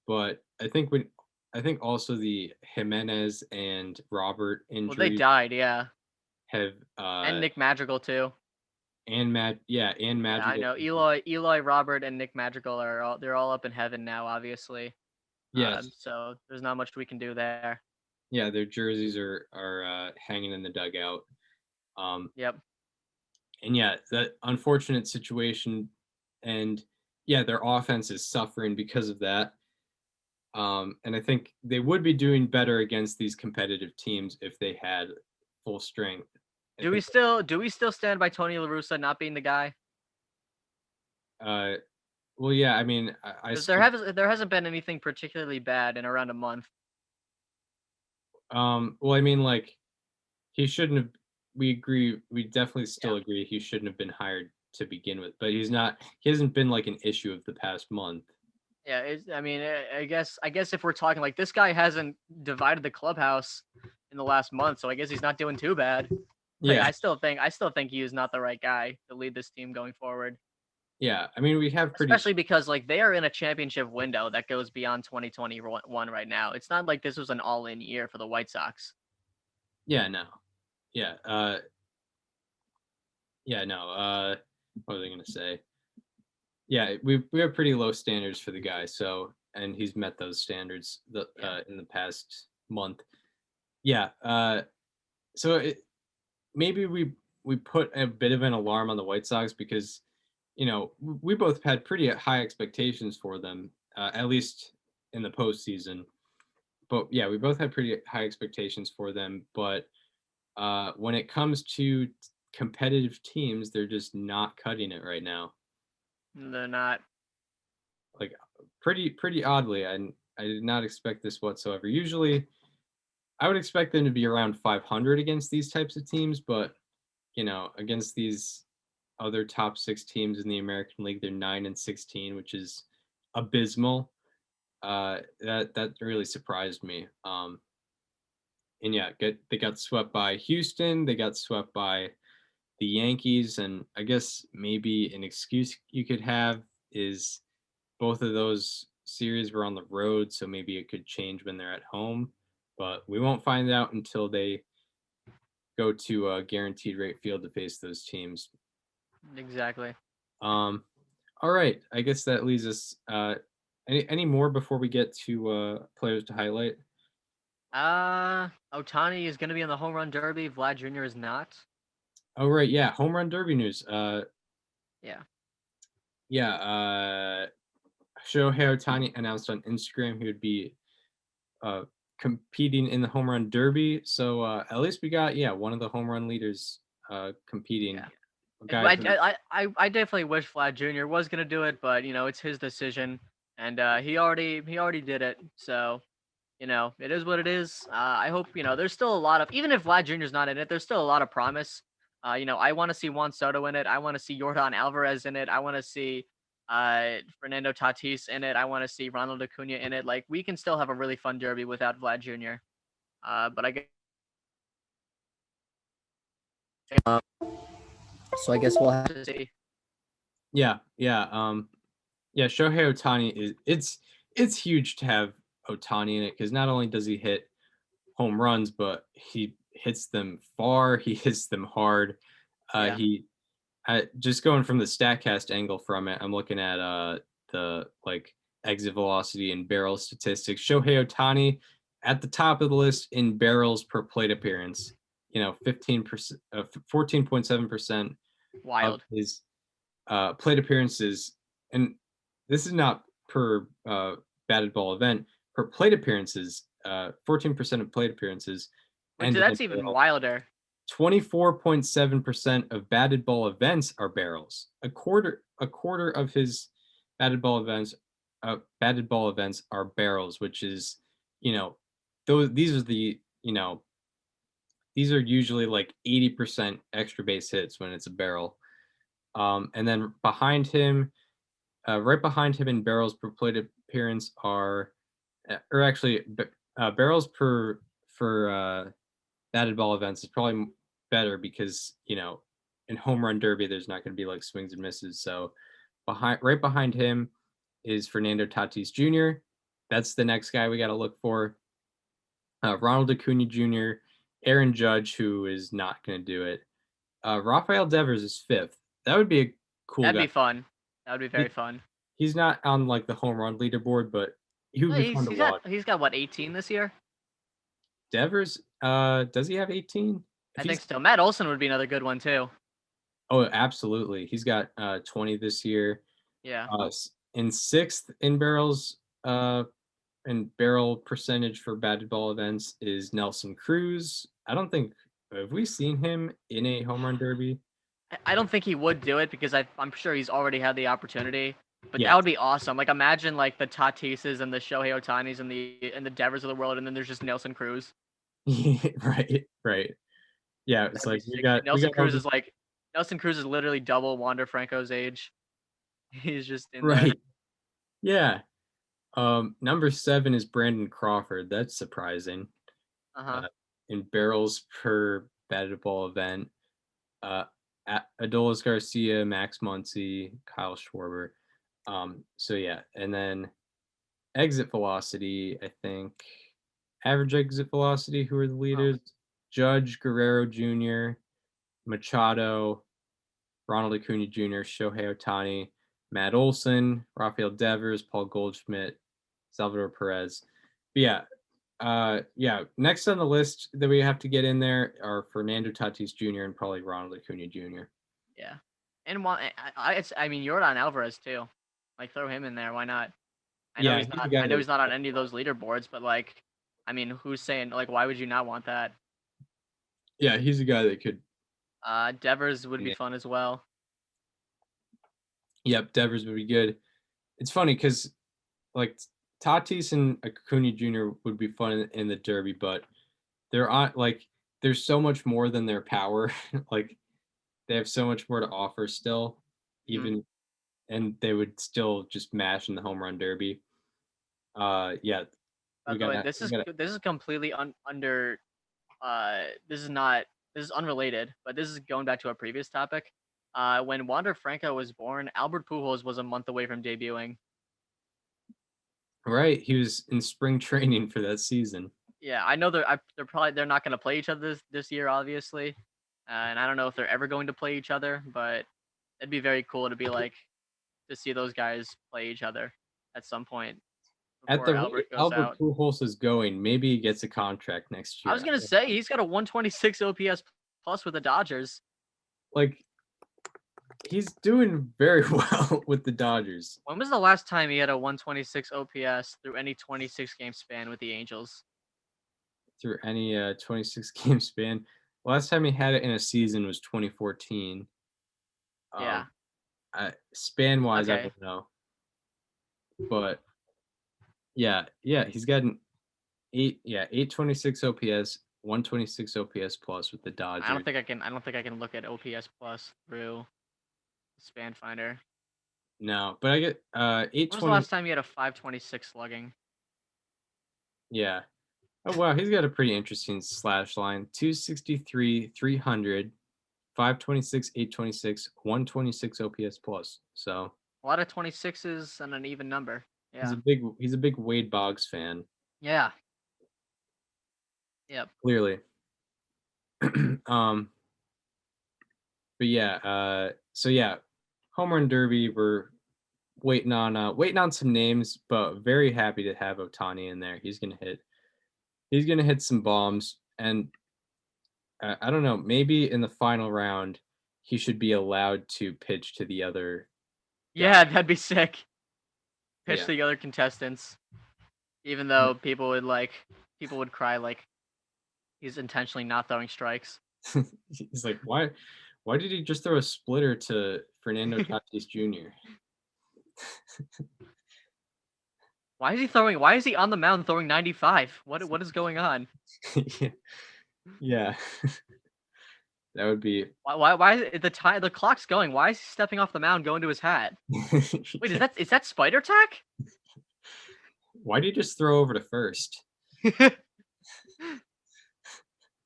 D: but I think also the Jimenez and Robert injuries.
E: Well, they died, yeah.
D: Have
E: and Nick Madrigal too.
D: And Madrigal.
E: Yeah, I know. Eloy, Robert, and Nick Madrigal they're all up in heaven now, obviously.
D: Yes.
E: So there's not much we can do there.
D: Yeah, their jerseys are hanging in the dugout.
E: Yep.
D: And yeah, that unfortunate situation, and yeah, their offense is suffering because of that. And I think they would be doing better against these competitive teams if they had full strength.
E: Do we still stand by Tony La Russa not being the guy?
D: Well, yeah, I mean,
E: there hasn't been anything particularly bad in around a month.
D: Well, I mean, like, he shouldn't have. We agree. We definitely still agree he shouldn't have been hired to begin with. But he's not. He hasn't been like an issue of the past month.
E: Yeah, I mean, I guess if we're talking like, this guy hasn't divided the clubhouse in the last month, so I guess he's not doing too bad. Like,
D: Yeah,
E: I still think he is not the right guy to lead this team going forward.
D: Yeah, I mean, we have pretty.
E: Especially because like they are in a championship window that goes beyond 2021 right now. It's not like this was an all-in year for the White Sox.
D: Yeah, no. Yeah, yeah, no. What was I gonna say? Yeah, we have pretty low standards for the guy, so and he's met those standards in the past month. Yeah, so maybe we put a bit of an alarm on the White Sox because we both had pretty high expectations for them, at least in the postseason. But yeah, we both had pretty high expectations for them. But when it comes to competitive teams, they're just not cutting it right now.
E: They're not.
D: Like pretty oddly, I did not expect this whatsoever. Usually, I would expect them to be around 500 against these types of teams, but against these other top 6 teams in the American League, they're 9-16, which is abysmal. That really surprised me. And yeah, they got swept by Houston. They got swept by the Yankees, and I guess maybe an excuse you could have is both of those series were on the road, so maybe it could change when they're at home. But we won't find out until they go to a guaranteed rate field to face those teams.
E: Exactly.
D: All right, I guess that leaves us. Any more before we get to players to highlight?
E: Ohtani is going to be in the home run derby. Vlad Jr. is not.
D: Oh right, yeah, home run derby news.
E: Yeah.
D: Yeah. Shohei Ohtani announced on Instagram he would be competing in the home run derby. So at least we got one of the home run leaders competing.
E: Yeah.
D: Guy
E: I definitely wish Vlad Jr. was gonna do it, but it's his decision, and he already did it. So it is what it is. I hope there's still a lot of, even if Vlad Jr. is not in it, there's still a lot of promise. I want to see Juan Soto in it. I want to see Yordan Alvarez in it. I want to see Fernando Tatis in it. I want to see Ronald Acuna in it. Like we can still have a really fun derby without Vlad Jr. But I guess.
C: So I guess we'll have
E: To see.
D: Yeah. Shohei Ohtani it's huge to have Ohtani in it because not only does he hit home runs, but he hits them far. He hits them hard. He just going from the Statcast angle from it. I'm looking at the exit velocity and barrel statistics. Shohei Ohtani at the top of the list in barrels per plate appearance. 15%, 14.7%
E: Wild.
D: of his plate appearances, and this is not per batted ball event, per plate appearances. 14% of plate appearances.
E: Which that's even wilder.
D: 24.7% of batted ball events are barrels. A quarter of his batted ball events are barrels, which is these are usually like 80% extra base hits when it's a barrel. And then behind him, right behind him in barrels per plate appearance are, or actually barrels for batted ball events is probably better because in home run derby there's not going to be like swings and misses. So right behind him is Fernando Tatis Jr. That's the next guy we got to look for. Ronald Acuna Jr., Aaron Judge, who is not going to do it. Rafael Devers is 5th. That would be a cool guy.
E: That'd be fun. That would be very fun.
D: He's not on like the home run leaderboard, but he would be fun to watch.
E: He's got what, 18 this year?
D: Devers, does he have 18?
E: I think so. Matt Olson would be another good one too.
D: Oh, absolutely. He's got 20 this year.
E: Yeah.
D: In 6th in barrels, and barrel percentage for batted ball events is Nelson Cruz. I don't think have we seen him in a home run derby.
E: I don't think he would do it because I'm sure he's already had the opportunity. But
D: Yeah.
E: that would be awesome. Like imagine like the Tatises and the Shohei Otanis and the Devers of the world, and then there's just Nelson Cruz.
D: Right. Yeah, it's like
E: Nelson Cruz is literally double Wander Franco's age. He's just in
D: right.
E: there.
D: Yeah. Number 7 is Brandon Crawford. That's surprising.
E: Uh-huh.
D: In barrels per batted ball event. Adolis Garcia, Max Muncy, Kyle Schwarber. So yeah, and then exit velocity, I think average exit velocity, who are the leaders? Judge, Guerrero Jr., Machado, Ronald Acuna Jr., Shohei Ohtani, Matt Olson, Rafael Devers, Paul Goldschmidt, Salvador Perez. But yeah, next on the list that we have to get in there are Fernando Tatis Jr. and probably Ronald Acuna Jr.
E: Yeah, and I mean Yordan Alvarez too. Like throw him in there. Why not? I know he's not. I know he's not on any of those leaderboards, but like, I mean, who's saying like why would you not want that?
D: Yeah, he's a guy that could.
E: Devers would be fun as well.
D: Yep, Devers would be good. It's funny because like Tatis and Acuna Jr. would be fun in the Derby, but they're on like there's so much more than their power. Like they have so much more to offer still, even and they would still just mash in the home run derby. Yeah.
E: By the way, this is completely under. This is unrelated, but this is going back to our previous topic. When Wander Franco was born, Albert Pujols was a month away from debuting.
D: Right, he was in spring training for that season.
E: Yeah, I know they're not going to play each other this year, obviously, and I don't know if they're ever going to play each other, but it'd be very cool to see those guys play each other at some point.
D: At the rate Albert Pujols is going, maybe he gets a contract next year.
E: I was gonna say he's got a 126 OPS plus with the Dodgers.
D: Like, he's doing very well with the Dodgers.
E: When was the last time he had a 126 OPS through any 26 game span with the Angels?
D: Through any 26 game span. Last time he had it in a season was 2014.
E: Yeah.
D: Span wise, I don't know. But yeah, he's got an 826 OPS, 126 OPS plus with the Dodgers.
E: I don't think I can look at OPS plus through Span Finder.
D: No, but I get 820.
E: When was the last time he had a 526 slugging?
D: Yeah. Oh wow, he's got a pretty interesting slash line. 263, 300, 526, 826, 126 OPS plus. So
E: a lot of 26s and an even number. Yeah.
D: He's a big Wade Boggs fan.
E: Yeah. Yep.
D: Clearly. But yeah, so yeah, home run derby, we're waiting on some names, but very happy to have Ohtani in there. He's gonna hit some bombs, and I don't know, maybe in the final round he should be allowed to pitch to the other.
E: Yeah, that'd be sick. Pitch to the other contestants, even though people would cry like he's intentionally not throwing strikes.
D: He's like, why did he just throw a splitter to Fernando Tatis Jr.?
E: Why is he on the mound throwing 95? What is going on?
D: Yeah. That would be
E: why is the clock's going? Why is he stepping off the mound going to his hat? Wait, is that spider tack?
D: Why do you just throw over to first?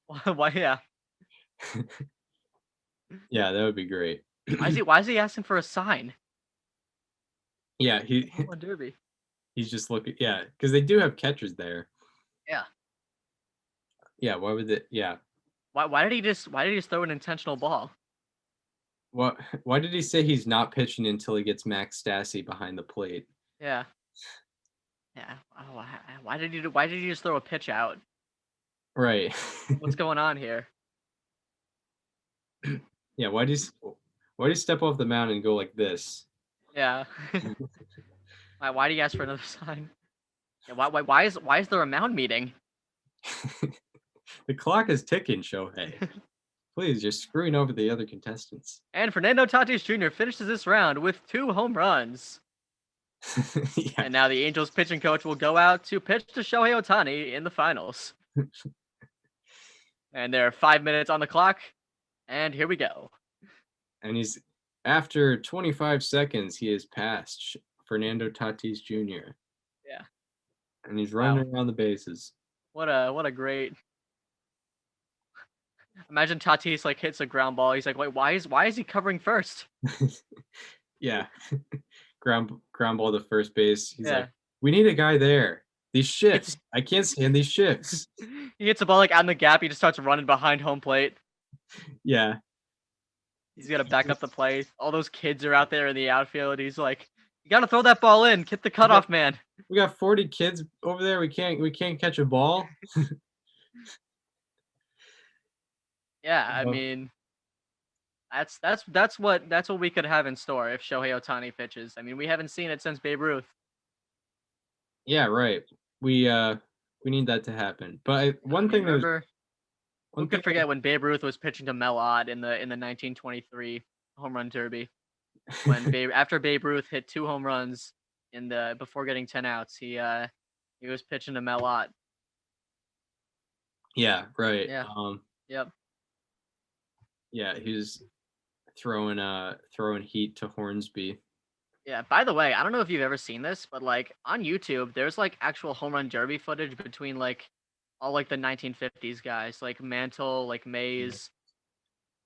E: Why yeah.
D: Yeah, that would be great.
E: Why is he asking for a sign?
D: Yeah,
E: Derby.
D: He's just looking. Yeah, because they do have catchers there.
E: Yeah.
D: Yeah. Why would they? Yeah.
E: Why did he just throw an intentional ball?
D: Why did he say he's not pitching until he gets Max Stassi behind the plate?
E: Yeah. Yeah. Oh, why did he just throw a pitch out?
D: Right.
E: What's going on here?
D: Yeah. Why do you step off the mound and go like this?
E: Yeah. Why do you ask for another sign? Yeah, why is there a mound meeting?
D: The clock is ticking, Shohei. Please, you're screwing over the other contestants.
E: And Fernando Tatis Jr. finishes this round with 2 home runs. Yeah. And now the Angels pitching coach will go out to pitch to Shohei Ohtani in the finals. And there are 5 minutes on the clock. And here we go.
D: And after 25 seconds, he has passed Fernando Tatis Jr.
E: Yeah.
D: And he's running around the bases.
E: What a great Imagine Tatis like hits a ground ball. He's like, wait, why is he covering first?
D: Yeah. ground ball to first base. He's
E: Yeah.
D: like, we need a guy there. These shifts.
E: It's-
D: I can't stand these shifts.
E: He hits the ball like out in the gap. He just starts running behind home plate.
D: Yeah.
E: He's got to back up the play. All those kids are out there in the outfield. He's like, you got to throw that ball in. Get the cutoff man.
D: We got 40 kids over there. We can't catch a ball.
E: Yeah, I mean, that's what we could have in store if Shohei Ohtani pitches. I mean, we haven't seen it since Babe Ruth.
D: Yeah, right. We need that to happen. But one thing that
E: who could forget when Babe Ruth was pitching to Mel Ott in the 1923 home run derby? When after Babe Ruth hit 2 home runs before getting 10 outs, he was pitching to Mel Ott.
D: Yeah, right.
E: Yeah. Yep.
D: Yeah, he was throwing heat to Hornsby.
E: Yeah, by the way, I don't know if you've ever seen this, but like on YouTube, there's like actual home run derby footage between like all like the 1950s guys, like Mantle, like Mays.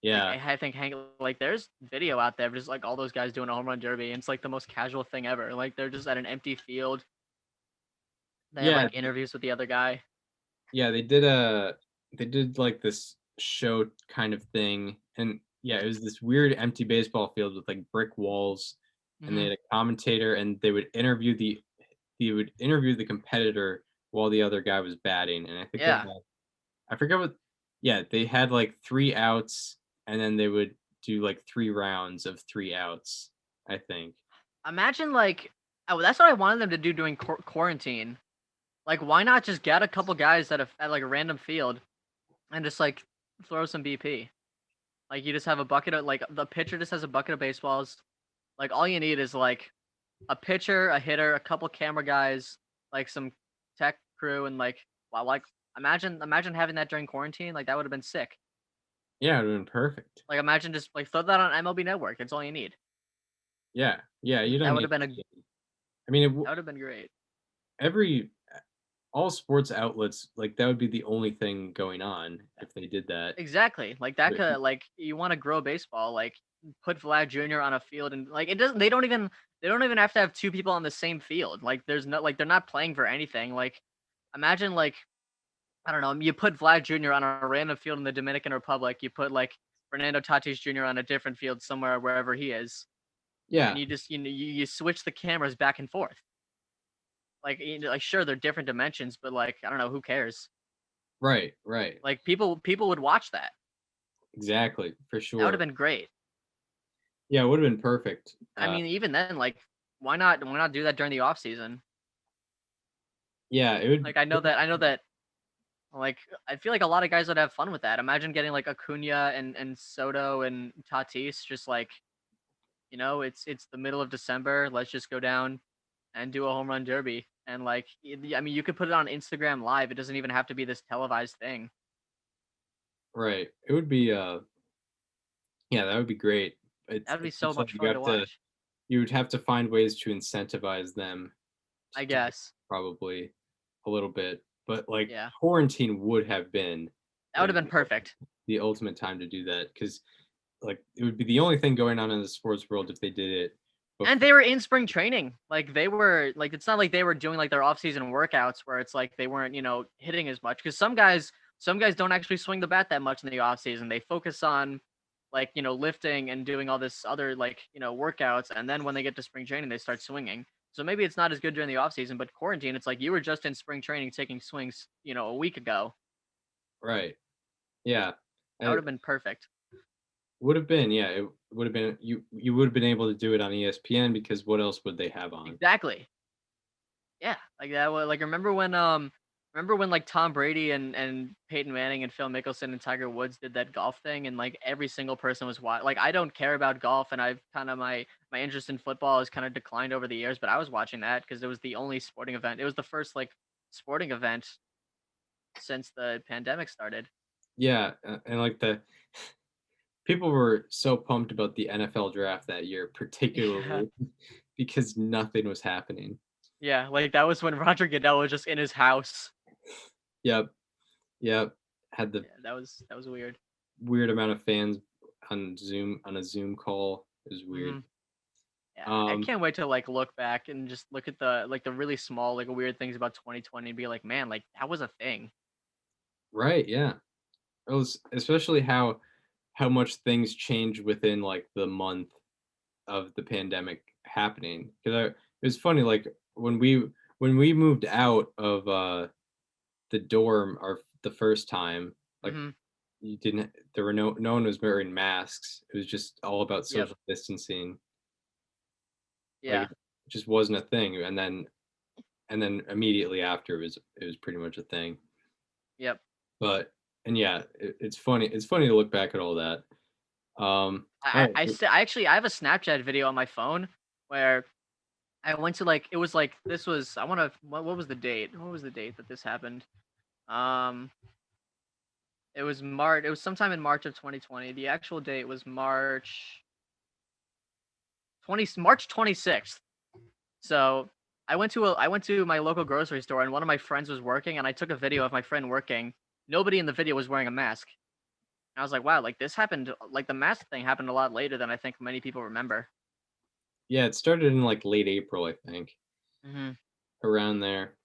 D: Yeah.
E: Like, I think Hank, like there's video out there of just like all those guys doing a home run derby, and it's like the most casual thing ever. Like they're just at an empty field. They have like interviews with the other guy.
D: Yeah, they did like this show kind of thing, and yeah, it was this weird empty baseball field with like brick walls, and they had a commentator, and they would interview the competitor while the other guy was batting, and I think I forget what. Yeah, they had like 3 outs, and then they would do like 3 rounds of 3 outs. I think.
E: Imagine like, that's what I wanted them to do during quarantine. Like, why not just get a couple guys at like a random field, and just like throw some BP? Like you just have a bucket of like the pitcher just has a bucket of baseballs. Like all you need is like a pitcher, a hitter, a couple camera guys, like some tech crew, and like wow, like imagine having that during quarantine. Like that would have been sick.
D: Yeah, it would have been perfect.
E: Like imagine just like throw that on MLB Network. That's all you need.
D: Yeah, you don't.
E: That would have been
D: I mean,
E: that would have been great.
D: All sports outlets, like that would be the only thing going on if they did that.
E: Exactly. Like that could like you want to grow baseball, like put Vlad Jr. on a field, and like it doesn't they don't even have to have 2 people on the same field. Like there's no like they're not playing for anything. Like imagine like I don't know, you put Vlad Jr. on a random field in the Dominican Republic, you put like Fernando Tatis Jr. on a different field somewhere wherever he is.
D: Yeah.
E: And you just you switch the cameras back and forth. Like sure they're different dimensions, but like I don't know, who cares?
D: Right.
E: Like people would watch that.
D: Exactly, for sure.
E: That would have been great.
D: Yeah, it would have been perfect.
E: I mean, even then, like, why not do that during the off season?
D: Yeah, it would.
E: Like, I know that. Like, I feel like a lot of guys would have fun with that. Imagine getting like Acuna and Soto and Tatis, just like, it's the middle of December. Let's just go down and do a home run derby. And like, I mean, you could put it on Instagram Live. It doesn't even have to be this televised thing.
D: Right. It would be. Yeah, that would be great.
E: That'd be so much fun to watch.
D: You would have to find ways to incentivize them.
E: I guess.
D: Probably a little bit, but like quarantine would have been.
E: That would have been perfect.
D: The ultimate time to do that, because like it would be the only thing going on in the sports world if they did it.
E: And they were in spring training. Like they were like, it's not like they were doing like their off-season workouts where it's like they weren't, hitting as much. Because some guys don't actually swing the bat that much in the off-season. They focus on like, lifting and doing all this other like, workouts. And then when they get to spring training, they start swinging. So maybe it's not as good during the off-season, but quarantine, it's like you were just in spring training taking swings, a week ago.
D: Right. Yeah.
E: That would have been perfect.
D: Would have been, yeah. It would have been, you would have been able to do it on ESPN, because what else would they have on?
E: Exactly. Yeah, like that. Like remember when like Tom Brady and Peyton Manning and Phil Mickelson and Tiger Woods did that golf thing, and like every single person was watching. Like I don't care about golf, and I've kind of my interest in football has kind of declined over the years, but I was watching that because it was the only sporting event. It was the first like sporting event since the pandemic started.
D: Yeah, and like people were so pumped about the NFL draft that year, particularly because nothing was happening.
E: Yeah, like that was when Roger Goodell was just in his house.
D: Yep.
E: That was weird.
D: weird amount of fans on a Zoom call. It was weird.
E: Yeah, I can't wait to like look back and just look at the really small like weird things about 2020 and be like, man, like that was a thing.
D: Right, yeah. It was especially how much things changed within like the month of the pandemic happening. Because it was funny, like when we moved out of the dorm the first time, like you didn't there were no one was wearing masks. It was just all about social distancing.
E: Yeah.
D: Like it just wasn't a thing. And then immediately after it was pretty much a thing.
E: Yep.
D: But and yeah, it's funny. It's funny to look back at all that.
E: I actually I have a Snapchat video on my phone where I went to like it was like this was I want to what was the date? What was the date that this happened? It was March. It was sometime in March of 2020. The actual date was March 26th. So I went to my local grocery store and one of my friends was working and I took a video of my friend working. Nobody in the video was wearing a mask. And I was like, wow, like this happened, like the mask thing happened a lot later than I think many people remember.
D: Yeah, it started in like late April, I think.
E: Mhm.
D: Around there.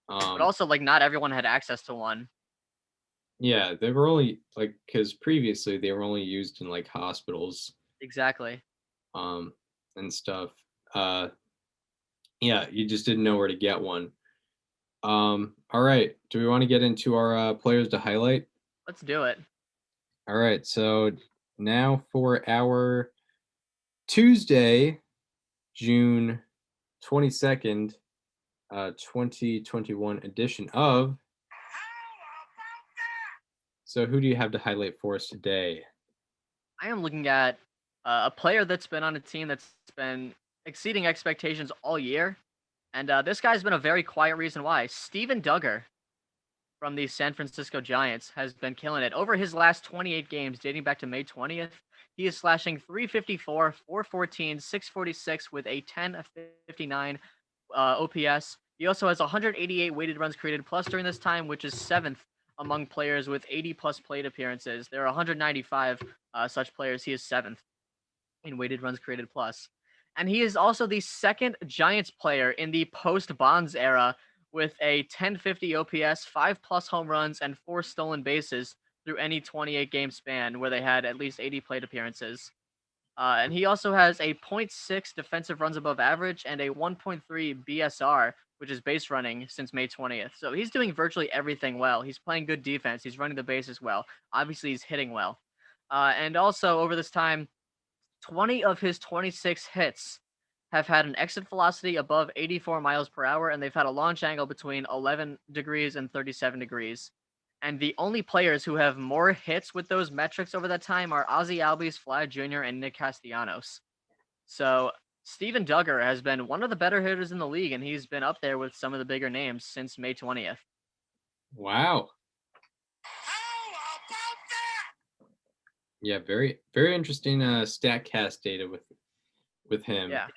E: But also, like, not everyone had access to one.
D: Yeah, they were only like because previously they were only used in like hospitals.
E: Exactly.
D: And stuff. Yeah, you just didn't know where to get one. All right. Do we want to get into our players to highlight?
E: Let's do it.
D: All right. So now for our Tuesday, June 22nd, 2021 edition of. So who do you have to highlight for us today?
E: I am looking at a player that's been on a team that's been exceeding expectations all year. And this guy's been a very quiet reason why. Steven Duggar from the San Francisco Giants has been killing it. Over his last 28 games, dating back to May 20th, he is slashing 354, 414, 646 with a 10.59 OPS. He also has 188 weighted runs created plus during this time, which is 7th among players with 80 plus plate appearances. There are 195 such players. He is 7th in weighted runs created plus. And he is also the second Giants player in the post Bonds era with a 1050 OPS, 5 plus home runs, and 4 stolen bases through any 28 game span where they had at least 80 plate appearances. And he also has a 0.6 defensive runs above average and a 1.3 BSR, which is base running since May 20th. So he's doing virtually everything well. He's playing good defense. He's running the bases well. Obviously, he's hitting well. And also over this time, 20 of his 26 hits have had an exit velocity above 84 miles per hour, and they've had a launch angle between 11 degrees and 37 degrees. And the only players who have more hits with those metrics over that time are Ozzie Albies, Vlad Jr., and Nick Castellanos. So Steven Duggar has been one of the better hitters in the league, and he's been up there with some of the bigger names since May 20th.
D: Wow. Yeah, very, very interesting StatCast data with him.
E: Yeah.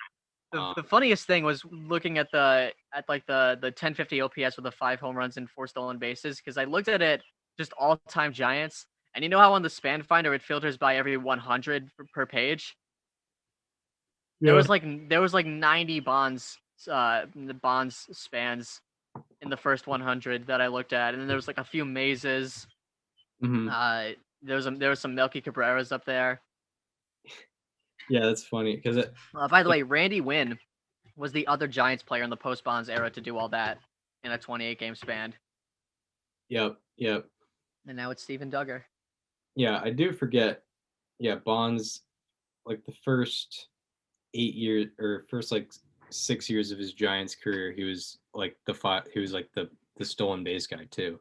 E: The funniest thing was looking at the 1050 OPS with the 5 home runs and 4 stolen bases, because I looked at it just all-time Giants, and you know how on the span finder it filters by every 100 per page? Yeah. There was like 90 Bonds spans in the first 100 that I looked at, and then there was like a few mazes.
D: Mm-hmm.
E: There was some Melky Cabreras up there.
D: Yeah, that's funny because
E: by the way, Randy Wynn was the other Giants player in the post Bonds era to do all that in a 28 game span.
D: Yep.
E: And now it's Steven Duggar.
D: Yeah, I do forget. Yeah, Bonds, like the first 8 years or first like 6 years of his Giants career, he was like the stolen base guy too.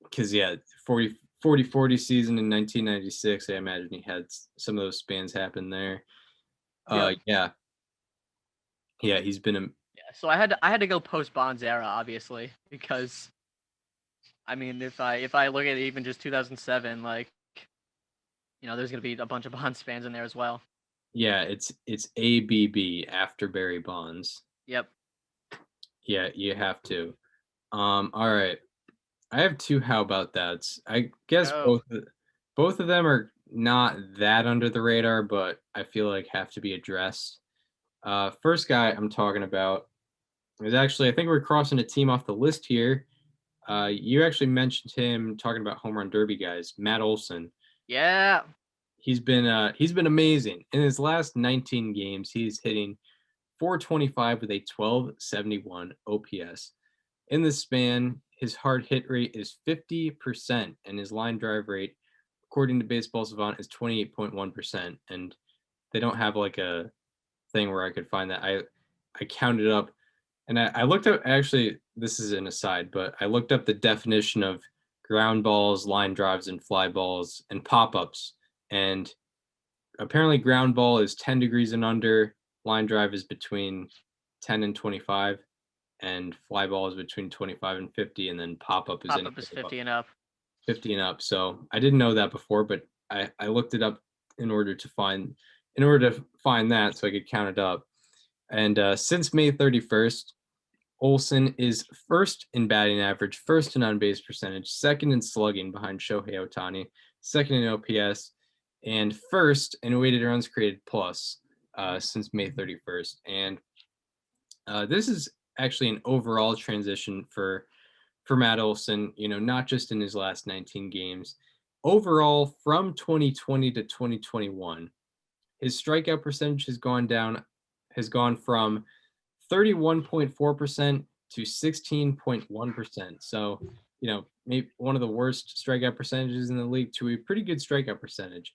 D: Because yeah, 40 season in 1996, I imagine he had some of those spans happen there. Yeah, he's been
E: so I had to go post Bonds era, obviously, because I mean, if I look at even just 2007, like, you know, there's gonna be a bunch of Bonds fans in there as well.
D: Yeah, it's ABB after Barry Bonds.
E: Yep.
D: Yeah, you have to. All right. I have 2 how about that's. I guess both of them are not that under the radar, but I feel like have to be addressed. First guy I'm talking about is actually, I think we're crossing a team off the list here. You actually mentioned him talking about home run derby guys, Matt Olson.
E: Yeah.
D: He's been amazing. In his last 19 games, he's hitting 425 with a 1271 OPS. In this span, his hard hit rate is 50%, and his line drive rate, according to Baseball Savant, is 28.1%. And they don't have like a thing where I could find that. I counted up, and I looked up, actually, this is an aside, but I looked up the definition of ground balls, line drives, and fly balls, and pop-ups. And apparently ground ball is 10 degrees and under, line drive is between 10 and 25, and fly ball is between 25 and 50, and then pop-up is
E: 50 and up.
D: 50 and up. So I didn't know that before, but I looked it up in order to find that so I could count it up. And since May 31st, Olson is first in batting average, first in on-base percentage, second in slugging behind Shohei Ohtani, second in OPS, and first in weighted runs created plus since May 31st. And this is actually an overall transition for Matt Olson, not just in his last 19 games. Overall, from 2020 to 2021, his strikeout percentage has gone from 31.4% to 16.1%. So, maybe one of the worst strikeout percentages in the league to a pretty good strikeout percentage.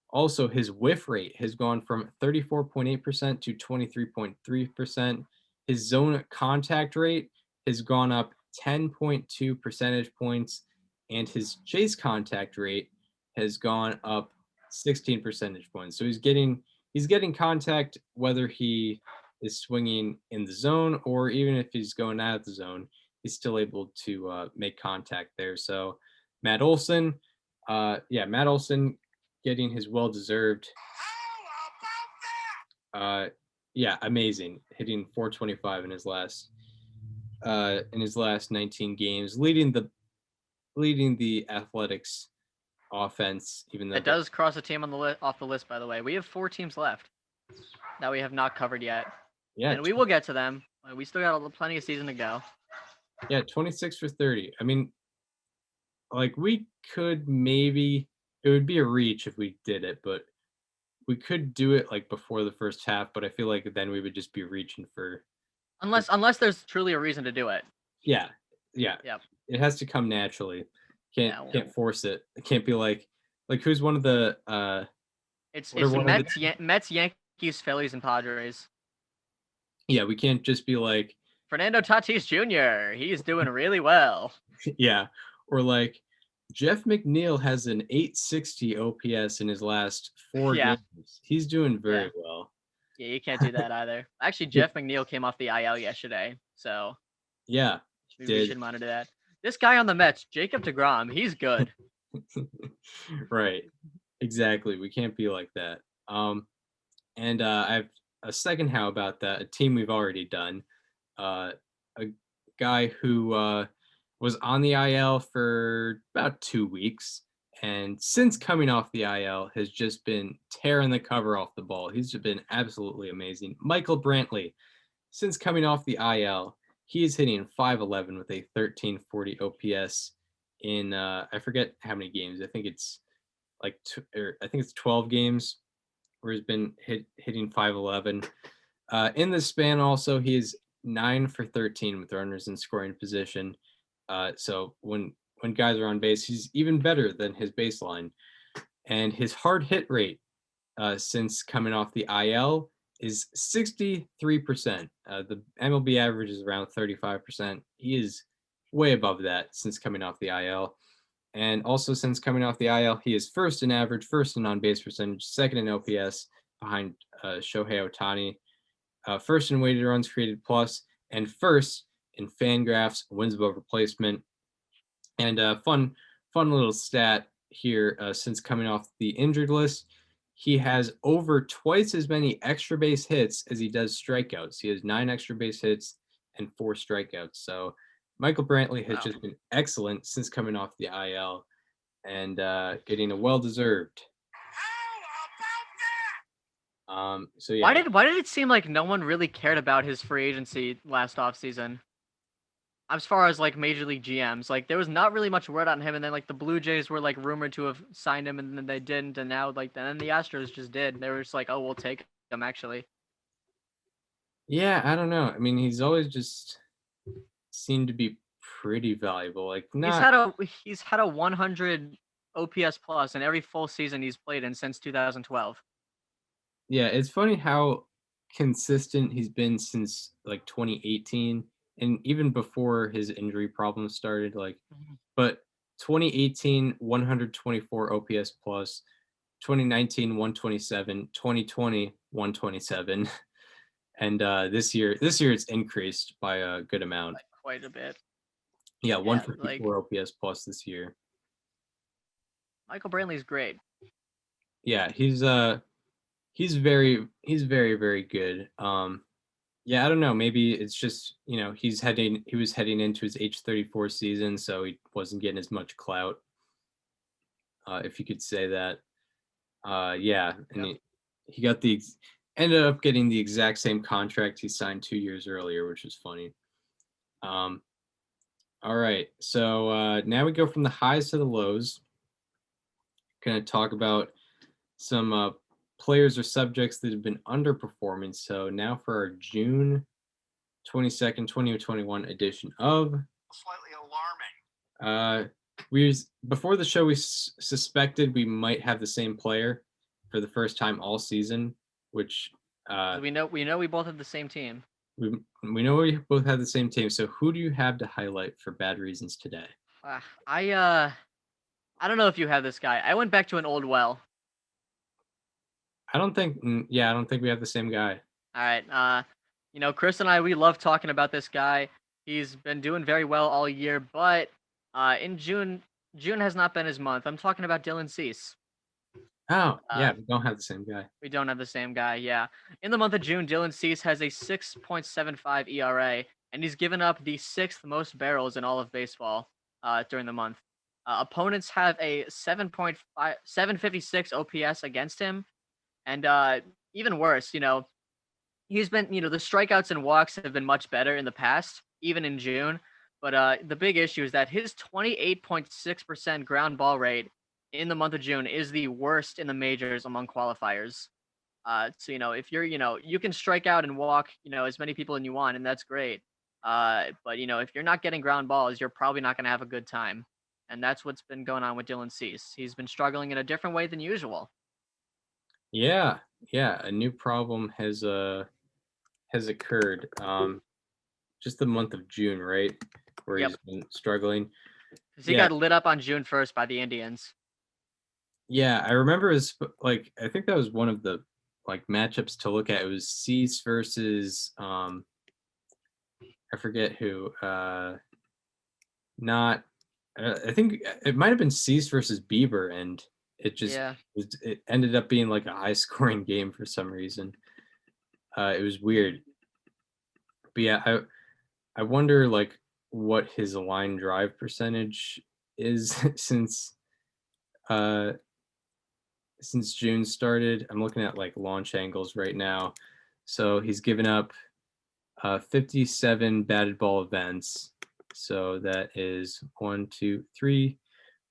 D: Also, his whiff rate has gone from 34.8% to 23.3%. His zone contact rate has gone up 10.2 percentage points, and his chase contact rate has gone up 16 percentage points. So he's getting contact whether he is swinging in the zone or even if he's going out of the zone, he's still able to make contact there. So Matt Olson getting his well-deserved. Amazing, hitting 425 in his last 19 games, leading the Athletics offense. Even though
E: it does cross a team on off the list, by the way. We have 4 teams left that we have not covered yet. Yeah, and we will get to them. We still got plenty of season to go.
D: Yeah, 26 for 30. I mean, like, we could maybe, it would be a reach if we did it, but we could do it like before the first half, but I feel like then we would just be reaching for,
E: unless there's truly a reason to do it.
D: Yeah.
E: Yep.
D: It has to come naturally. Can't force it. It can't be like who's one of the
E: it's Mets, Yankees, Phillies, and Padres.
D: Yeah, we can't just be like
E: Fernando Tatis Jr. He's doing really well.
D: Yeah, or like Jeff McNeil has an 860 OPS in his last 4 games. He's doing very well.
E: Yeah, you can't do that either. Actually, Jeff McNeil came off the IL yesterday, so
D: yeah,
E: we should monitor that. This guy on the Mets, Jacob deGrom, he's good.
D: Right, exactly. We can't be like that. And I have a second how about that, a team we've already done. A guy who was on the IL for about 2 weeks, and since coming off the IL has just been tearing the cover off the ball. He's been absolutely amazing. Michael Brantley, since coming off the IL, he is hitting .511 with a 1340 OPS in I forget how many games. I think it's 12 games where he's been hitting .511. In this span, also, he is 9 for 13 with runners in scoring position. So when guys are on base, he's even better than his baseline. And his hard hit rate since coming off the IL is 63%. The MLB average is around 35%. He is way above that since coming off the IL. And also since coming off the IL, he is first in average, first in on-base percentage, second in OPS behind Shohei Ohtani, first in weighted runs created plus, and first in Fangraphs wins above replacement. And fun little stat here, since coming off the injured list, he has over twice as many extra base hits as he does strikeouts. He has 9 extra base hits and 4 strikeouts. So Michael Brantley has just been excellent since coming off the IL. and getting a well-deserved. So yeah.
E: Why did it seem like no one really cared about his free agency last offseason? As far as like major league GMs, like there was not really much word on him, and then like the Blue Jays were like rumored to have signed him, and then they didn't, and now like then the Astros just did. They were just like, oh, we'll take him actually.
D: Yeah, I don't know. I mean, he's always just seemed to be pretty valuable. Like
E: He's had a 100 OPS plus in every full season he's played in since 2012.
D: Yeah, it's funny how consistent he's been since like 2018 and even before his injury problems started. Like, but 2018 124 OPS plus, 2019 127, 2020 127, and this year it's increased by a good amount,
E: like quite a bit.
D: Yeah, 154 OPS plus this year.
E: Michael Brantley's great.
D: Yeah, he's very very good. Yeah, I don't know, maybe it's just, he was heading into his age 34 season, so he wasn't getting as much clout, if you could say that. Yeah, and he ended up getting the exact same contract he signed 2 years earlier, which is funny. All right, so now we go from the highs to the lows. Going to talk about some players or subjects that have been underperforming. So now for our June 22nd, 2021 edition of
F: Slightly Alarming.
D: Before the show, we suspected we might have the same player for the first time all season, which
E: we know we both have the same team.
D: We know we both have the same team. So who do you have to highlight for bad reasons today?
E: I don't know if you have this guy. I went back to an old well.
D: I don't think we have the same guy.
E: All right. Chris and I, we love talking about this guy. He's been doing very well all year, but in June has not been his month. I'm talking about Dylan Cease.
D: Oh, yeah, we don't have the same guy.
E: We don't have the same guy, yeah. In the month of June, Dylan Cease has a 6.75 ERA, and he's given up the 6th most barrels in all of baseball during the month. Opponents have a 756 OPS against him, and even worse, he's been, the strikeouts and walks have been much better in the past, even in June. But the big issue is that his 28.6% ground ball rate in the month of June is the worst in the majors among qualifiers. So, if you're, you can strike out and walk, as many people as you want, and that's great. But, if you're not getting ground balls, you're probably not going to have a good time. And that's what's been going on with Dylan Cease. He's been struggling in a different way than usual.
D: Yeah. A new problem has occurred. Just the month of June, right? Where he's been struggling.
E: Because he got lit up on June 1st by the Indians.
D: Yeah, I remember I think that was one of the matchups to look at. It was Cease versus I forget who. I think it might have been Cease versus Bieber, and it just it ended up being like a high scoring game for some reason. It was weird. But yeah, I wonder what his line drive percentage is since June started. I'm looking at launch angles right now. So he's given up 57 batted ball events. So that is 1, 2, 3,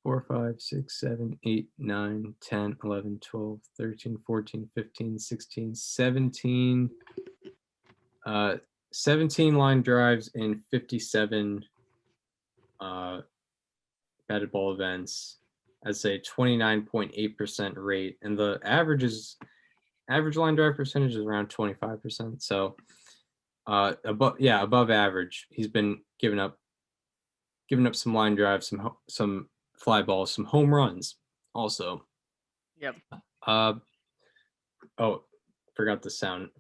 D: 4, 5, 6, 7, 8, 9, 10, 11, 12, 13, 14, 15, 16, 17. 17 line drives in 57 batted ball events. I'd say 29.8% rate, and the average line drive percentage is around 25%. So above average. He's been giving up some line drives, some fly balls, some home runs also.
E: Yep.
D: Forgot the sound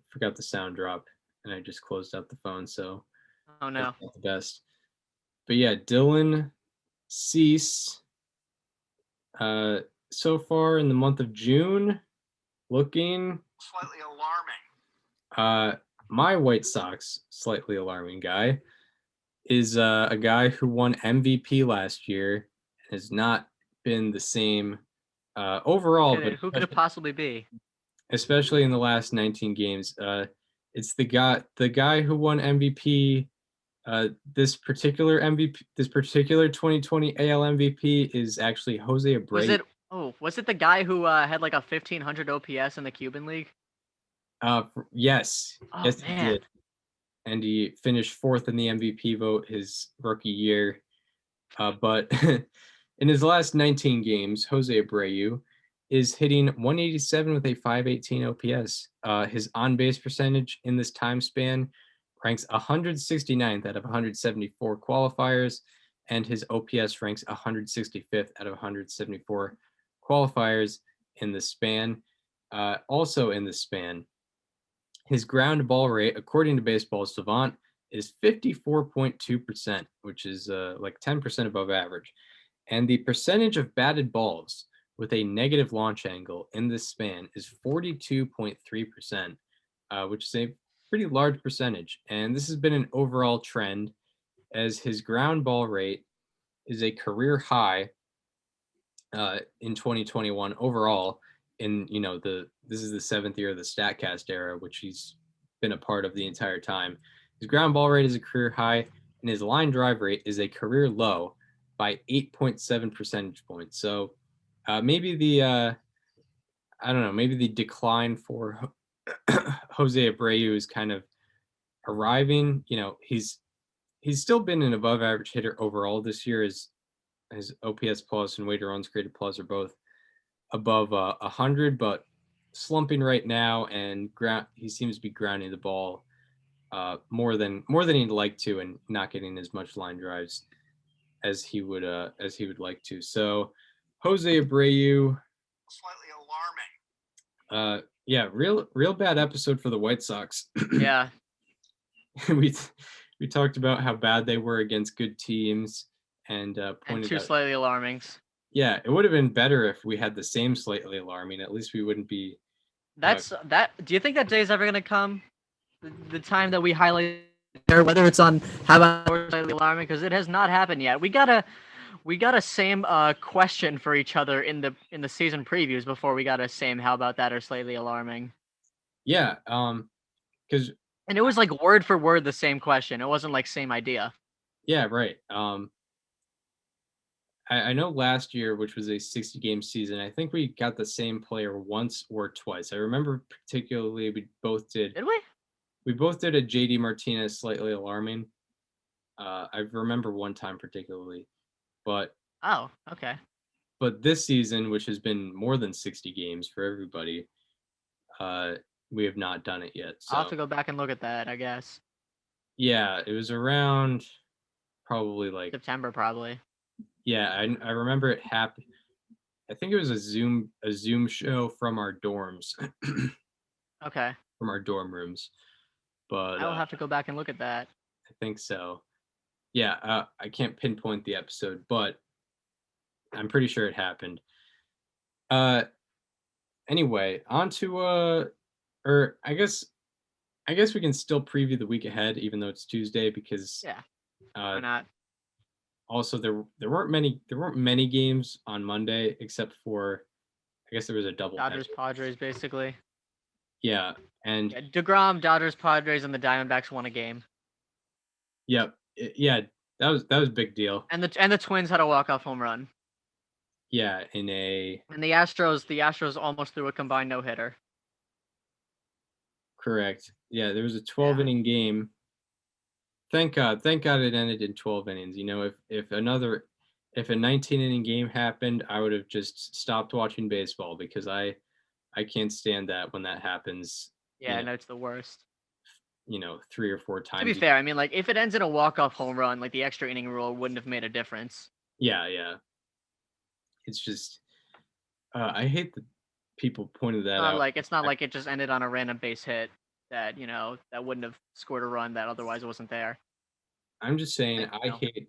D: drop, and I just closed out the phone, so
E: oh no.
D: That's not the best. But yeah, Dylan Cease so far in the month of June looking
F: slightly alarming.
D: My White Sox slightly alarming guy is a guy who won MVP last year and has not been the same overall, but
E: Who could it possibly be?
D: especially in the last 19 games. It's the guy who won MVP. This particular 2020 AL MVP is actually Jose Abreu.
E: Was it the guy who had like a 1500 OPS in the Cuban League?
D: Yes.
E: Oh,
D: Yes,
E: man.
D: he did. And he finished 4th in the MVP vote his rookie year. But in his last 19 games, Jose Abreu is hitting 187 with a 518 OPS. His on-base percentage in this time span ranks 169th out of 174 qualifiers, and his OPS ranks 165th out of 174 qualifiers in the span. Also in the span, his ground ball rate, according to Baseball Savant, is 54.2%, which is like 10% above average. And the percentage of batted balls with a negative launch angle in this span is 42.3%, which is a pretty large percentage. And this has been an overall trend, as his ground ball rate is a career high in 2021 overall. In this is the 7th year of the Statcast era, which he's been a part of the entire time. His ground ball rate is a career high, and his line drive rate is a career low by 8.7 percentage points. So maybe the maybe the decline for Jose Abreu is kind of arriving. He's still been an above average hitter overall this year. His OPS plus and weighted runs created plus are both above 100, but slumping right now, and he seems to be grounding the ball more than he'd like to, and not getting as much line drives as he would like to. So Jose Abreu,
F: Slightly alarming.
D: Yeah, real bad episode for the White Sox.
E: Yeah.
D: we talked about how bad they were against good teams, and pointed
E: two
D: out
E: slightly alarmings.
D: Yeah, it would have been better if we had the same slightly alarming. At least we wouldn't be.
E: Do you think that day is ever gonna come? The time that we highlight there, whether it's on how about slightly alarming, because it has not happened yet. We got a same question for each other in the season previews before we got a same how about that or slightly alarming.
D: Yeah, because
E: and it was like word for word the same question. It wasn't like same idea.
D: Yeah, right. I know last year, which was a 60-game season, I think we got the same player once or twice. I remember particularly we both did.
E: Did we?
D: We both did a JD Martinez slightly alarming. I remember one time particularly, but
E: oh, okay.
D: But this season, which has been more than 60 games for everybody, we have not done it yet. So
E: I'll have to go back and look at that, I guess.
D: Yeah, it was around probably like
E: September, probably.
D: Yeah, I remember it happened. I think it was a Zoom show from our dorms.
E: Okay.
D: From our dorm rooms. But
E: I will have to go back and look at that.
D: I think so. Yeah, I can't pinpoint the episode, but I'm pretty sure it happened. Anyway, on to or I guess we can still preview the week ahead, even though it's Tuesday, because
E: why not?
D: Also, there weren't many games on Monday, except for I guess there was a double.
E: Dodgers Padres, basically.
D: Yeah, and
E: DeGrom, Dodgers Padres, and the Diamondbacks won a game.
D: Yep. Yeah, that was a big deal.
E: And the Twins had a walk-off home run.
D: Yeah, and
E: the Astros almost threw a combined no-hitter.
D: Correct. Yeah, there was a 12-inning game. Thank God it ended in 12 innings. If a 19-inning game happened, I would have just stopped watching baseball, because I can't stand that when that happens.
E: Yeah, no, it's the worst.
D: 3 or 4 times.
E: To be fair, I mean, like, if it ends in a walk-off home run, like, the extra inning rule wouldn't have made a difference.
D: Yeah. It's just, I hate that people pointed that out.
E: It's not like it just ended on a random base hit that, that wouldn't have scored a run that otherwise wasn't there.
D: I'm just saying, I hate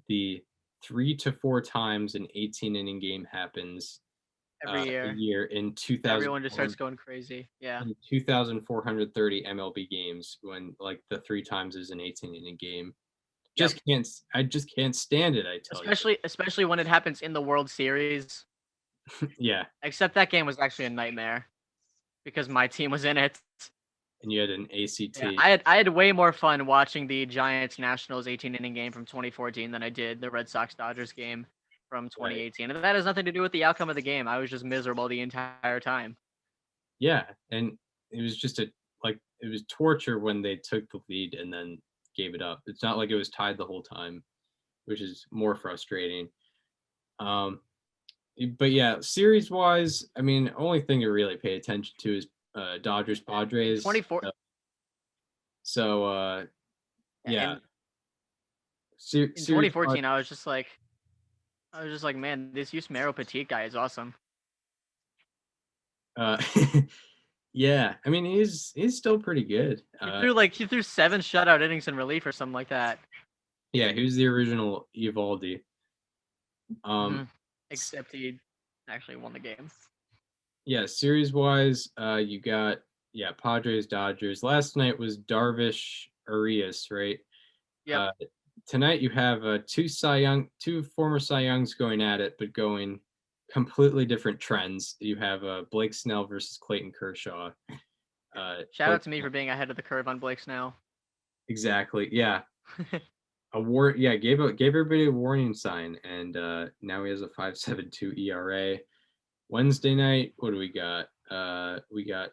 D: the 3 to 4 times an 18-inning game happens
E: every
D: year. A year in 2000.
E: Everyone just starts going crazy. Yeah.
D: In 2,430 MLB games, when like the 3 times is an 18-inning game. I just can't stand it, I tell you.
E: Especially when it happens in the World Series.
D: Yeah.
E: Except that game was actually a nightmare because my team was in it.
D: And you had an ACT.
E: Yeah, I had way more fun watching the Giants Nationals 18-inning game from 2014 than I did the Red Sox Dodgers game from 2018. Right. And that has nothing to do with the outcome of the game. I was just miserable the entire time.
D: Yeah, and it was just it was torture when they took the lead and then gave it up. It's not like it was tied the whole time, which is more frustrating. But yeah, series wise, I mean, only thing to really pay attention to is Dodgers Padres.
E: 24.
D: Yeah.
E: In 2014, I was just like, man, this Yusmeiro Petit guy is awesome.
D: Yeah, I mean, he's still pretty good.
E: He threw 7 shutout innings in relief or something like that.
D: Yeah, he was the original Evaldi.
E: Except he actually won the game.
D: Yeah, series wise, you got Padres Dodgers. Last night was Darvish Arias, right?
E: Yeah.
D: Tonight you have two former Cy Youngs going at it, but going completely different trends. You have Blake Snell versus Clayton Kershaw.
E: Shout out to me for being ahead of the curve on Blake Snell.
D: Exactly. Yeah. Gave everybody a warning sign, and now he has a 5.72 ERA. Wednesday night, what do we got? We got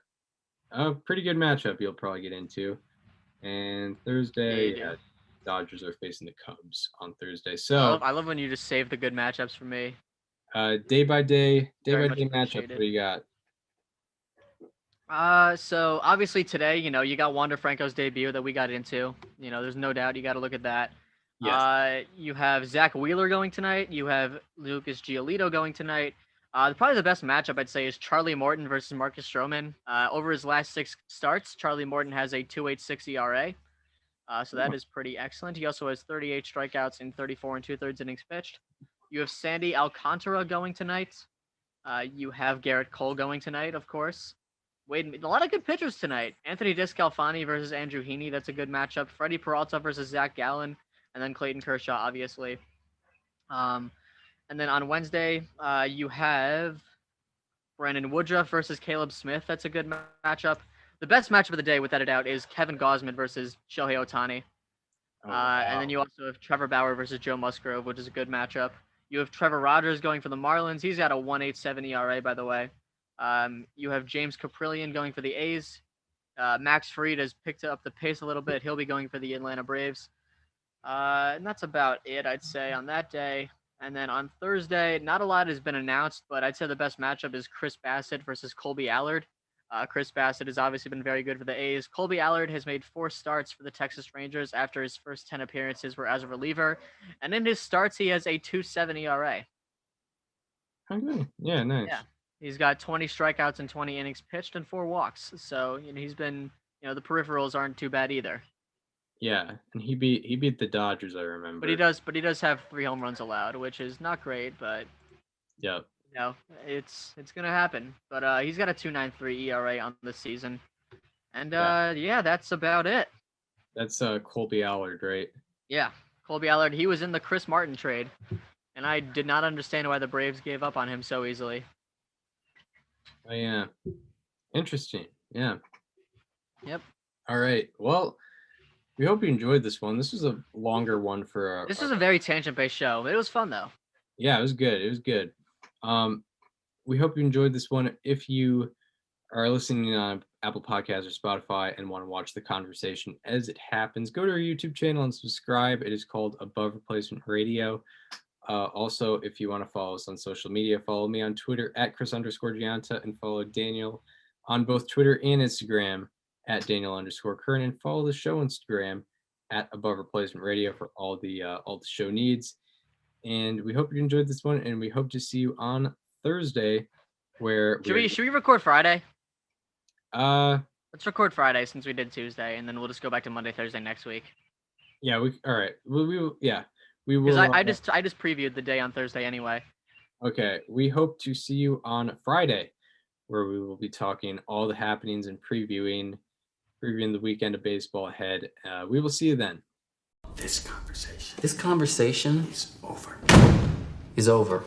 D: a pretty good matchup you'll probably get into. And Thursday, Dodgers are facing the Cubs on Thursday. So
E: I love when you just save the good matchups for me.
D: Day by day matchup. What do you got?
E: So obviously today, you got Wander Franco's debut that we got into. There's no doubt you got to look at that. Yes. You have Zach Wheeler going tonight. You have Lucas Giolito going tonight. Probably the best matchup I'd say is Charlie Morton versus Marcus Stroman. Over his last 6 starts, Charlie Morton has a 2.86 ERA. So that is pretty excellent. He also has 38 strikeouts in 34 2/3 innings pitched. You have Sandy Alcantara going tonight. You have Garrett Cole going tonight, of course. A lot of good pitchers tonight. Anthony DeScalfani versus Andrew Heaney. That's a good matchup. Freddie Peralta versus Zach Gallen. And then Clayton Kershaw, obviously. And then on Wednesday, you have Brandon Woodruff versus Caleb Smith. That's a good matchup. The best matchup of the day, without a doubt, is Kevin Gausman versus Shohei Ohtani. Wow. And then you also have Trevor Bauer versus Joe Musgrove, which is a good matchup. You have Trevor Rogers going for the Marlins. He's got a 1.87 ERA, by the way. You have James Caprillion going for the A's. Max Fried has picked up the pace a little bit. He'll be going for the Atlanta Braves. And that's about it, I'd say, on that day. And then on Thursday, not a lot has been announced, but I'd say the best matchup is Chris Bassett versus Colby Allard. Chris Bassett has obviously been very good for the A's. Colby Allard has made 4 starts for the Texas Rangers after his first 10 appearances were as a reliever. And in his starts, he has a 2.7 ERA.
D: Okay. Yeah, nice.
E: Yeah. He's got 20 strikeouts and 20 innings pitched and 4 walks. So, he's been, the peripherals aren't too bad either.
D: Yeah, and he beat the Dodgers, I remember.
E: But he does have 3 home runs allowed, which is not great, but
D: yep.
E: It's gonna happen. But he's got a 2.93 ERA on the season. And that's about it.
D: That's Colby Allard, right?
E: Yeah. Colby Allard, he was in the Chris Martin trade. And I did not understand why the Braves gave up on him so easily.
D: Oh yeah. Interesting. Yeah.
E: Yep.
D: All right. Well, we hope you enjoyed this one. This was a longer one for
E: This was a very tangent-based show. It was fun though.
D: Yeah, it was good. It was good. We hope you enjoyed this one. If you are listening on Apple Podcasts or Spotify and want to watch the conversation as it happens, go to our YouTube channel and subscribe. It is called Above Replacement Radio. Also, if you want to follow us on social media, follow me on Twitter at Chris_Gianta and follow Daniel on both Twitter and Instagram at Daniel_Curran, and follow the show Instagram at Above Replacement Radio for all the show needs. And we hope you enjoyed this one, and we hope to see you on Thursday. Where
E: should we record Friday?
D: Let's
E: record Friday since we did Tuesday, and then we'll just go back to Monday, Thursday next week.
D: Yeah, all right. We will.
E: Because I just previewed the day on Thursday anyway.
D: Okay, we hope to see you on Friday, where we will be talking all the happenings and previewing the weekend of baseball ahead. We will see you then.
G: This conversation is over.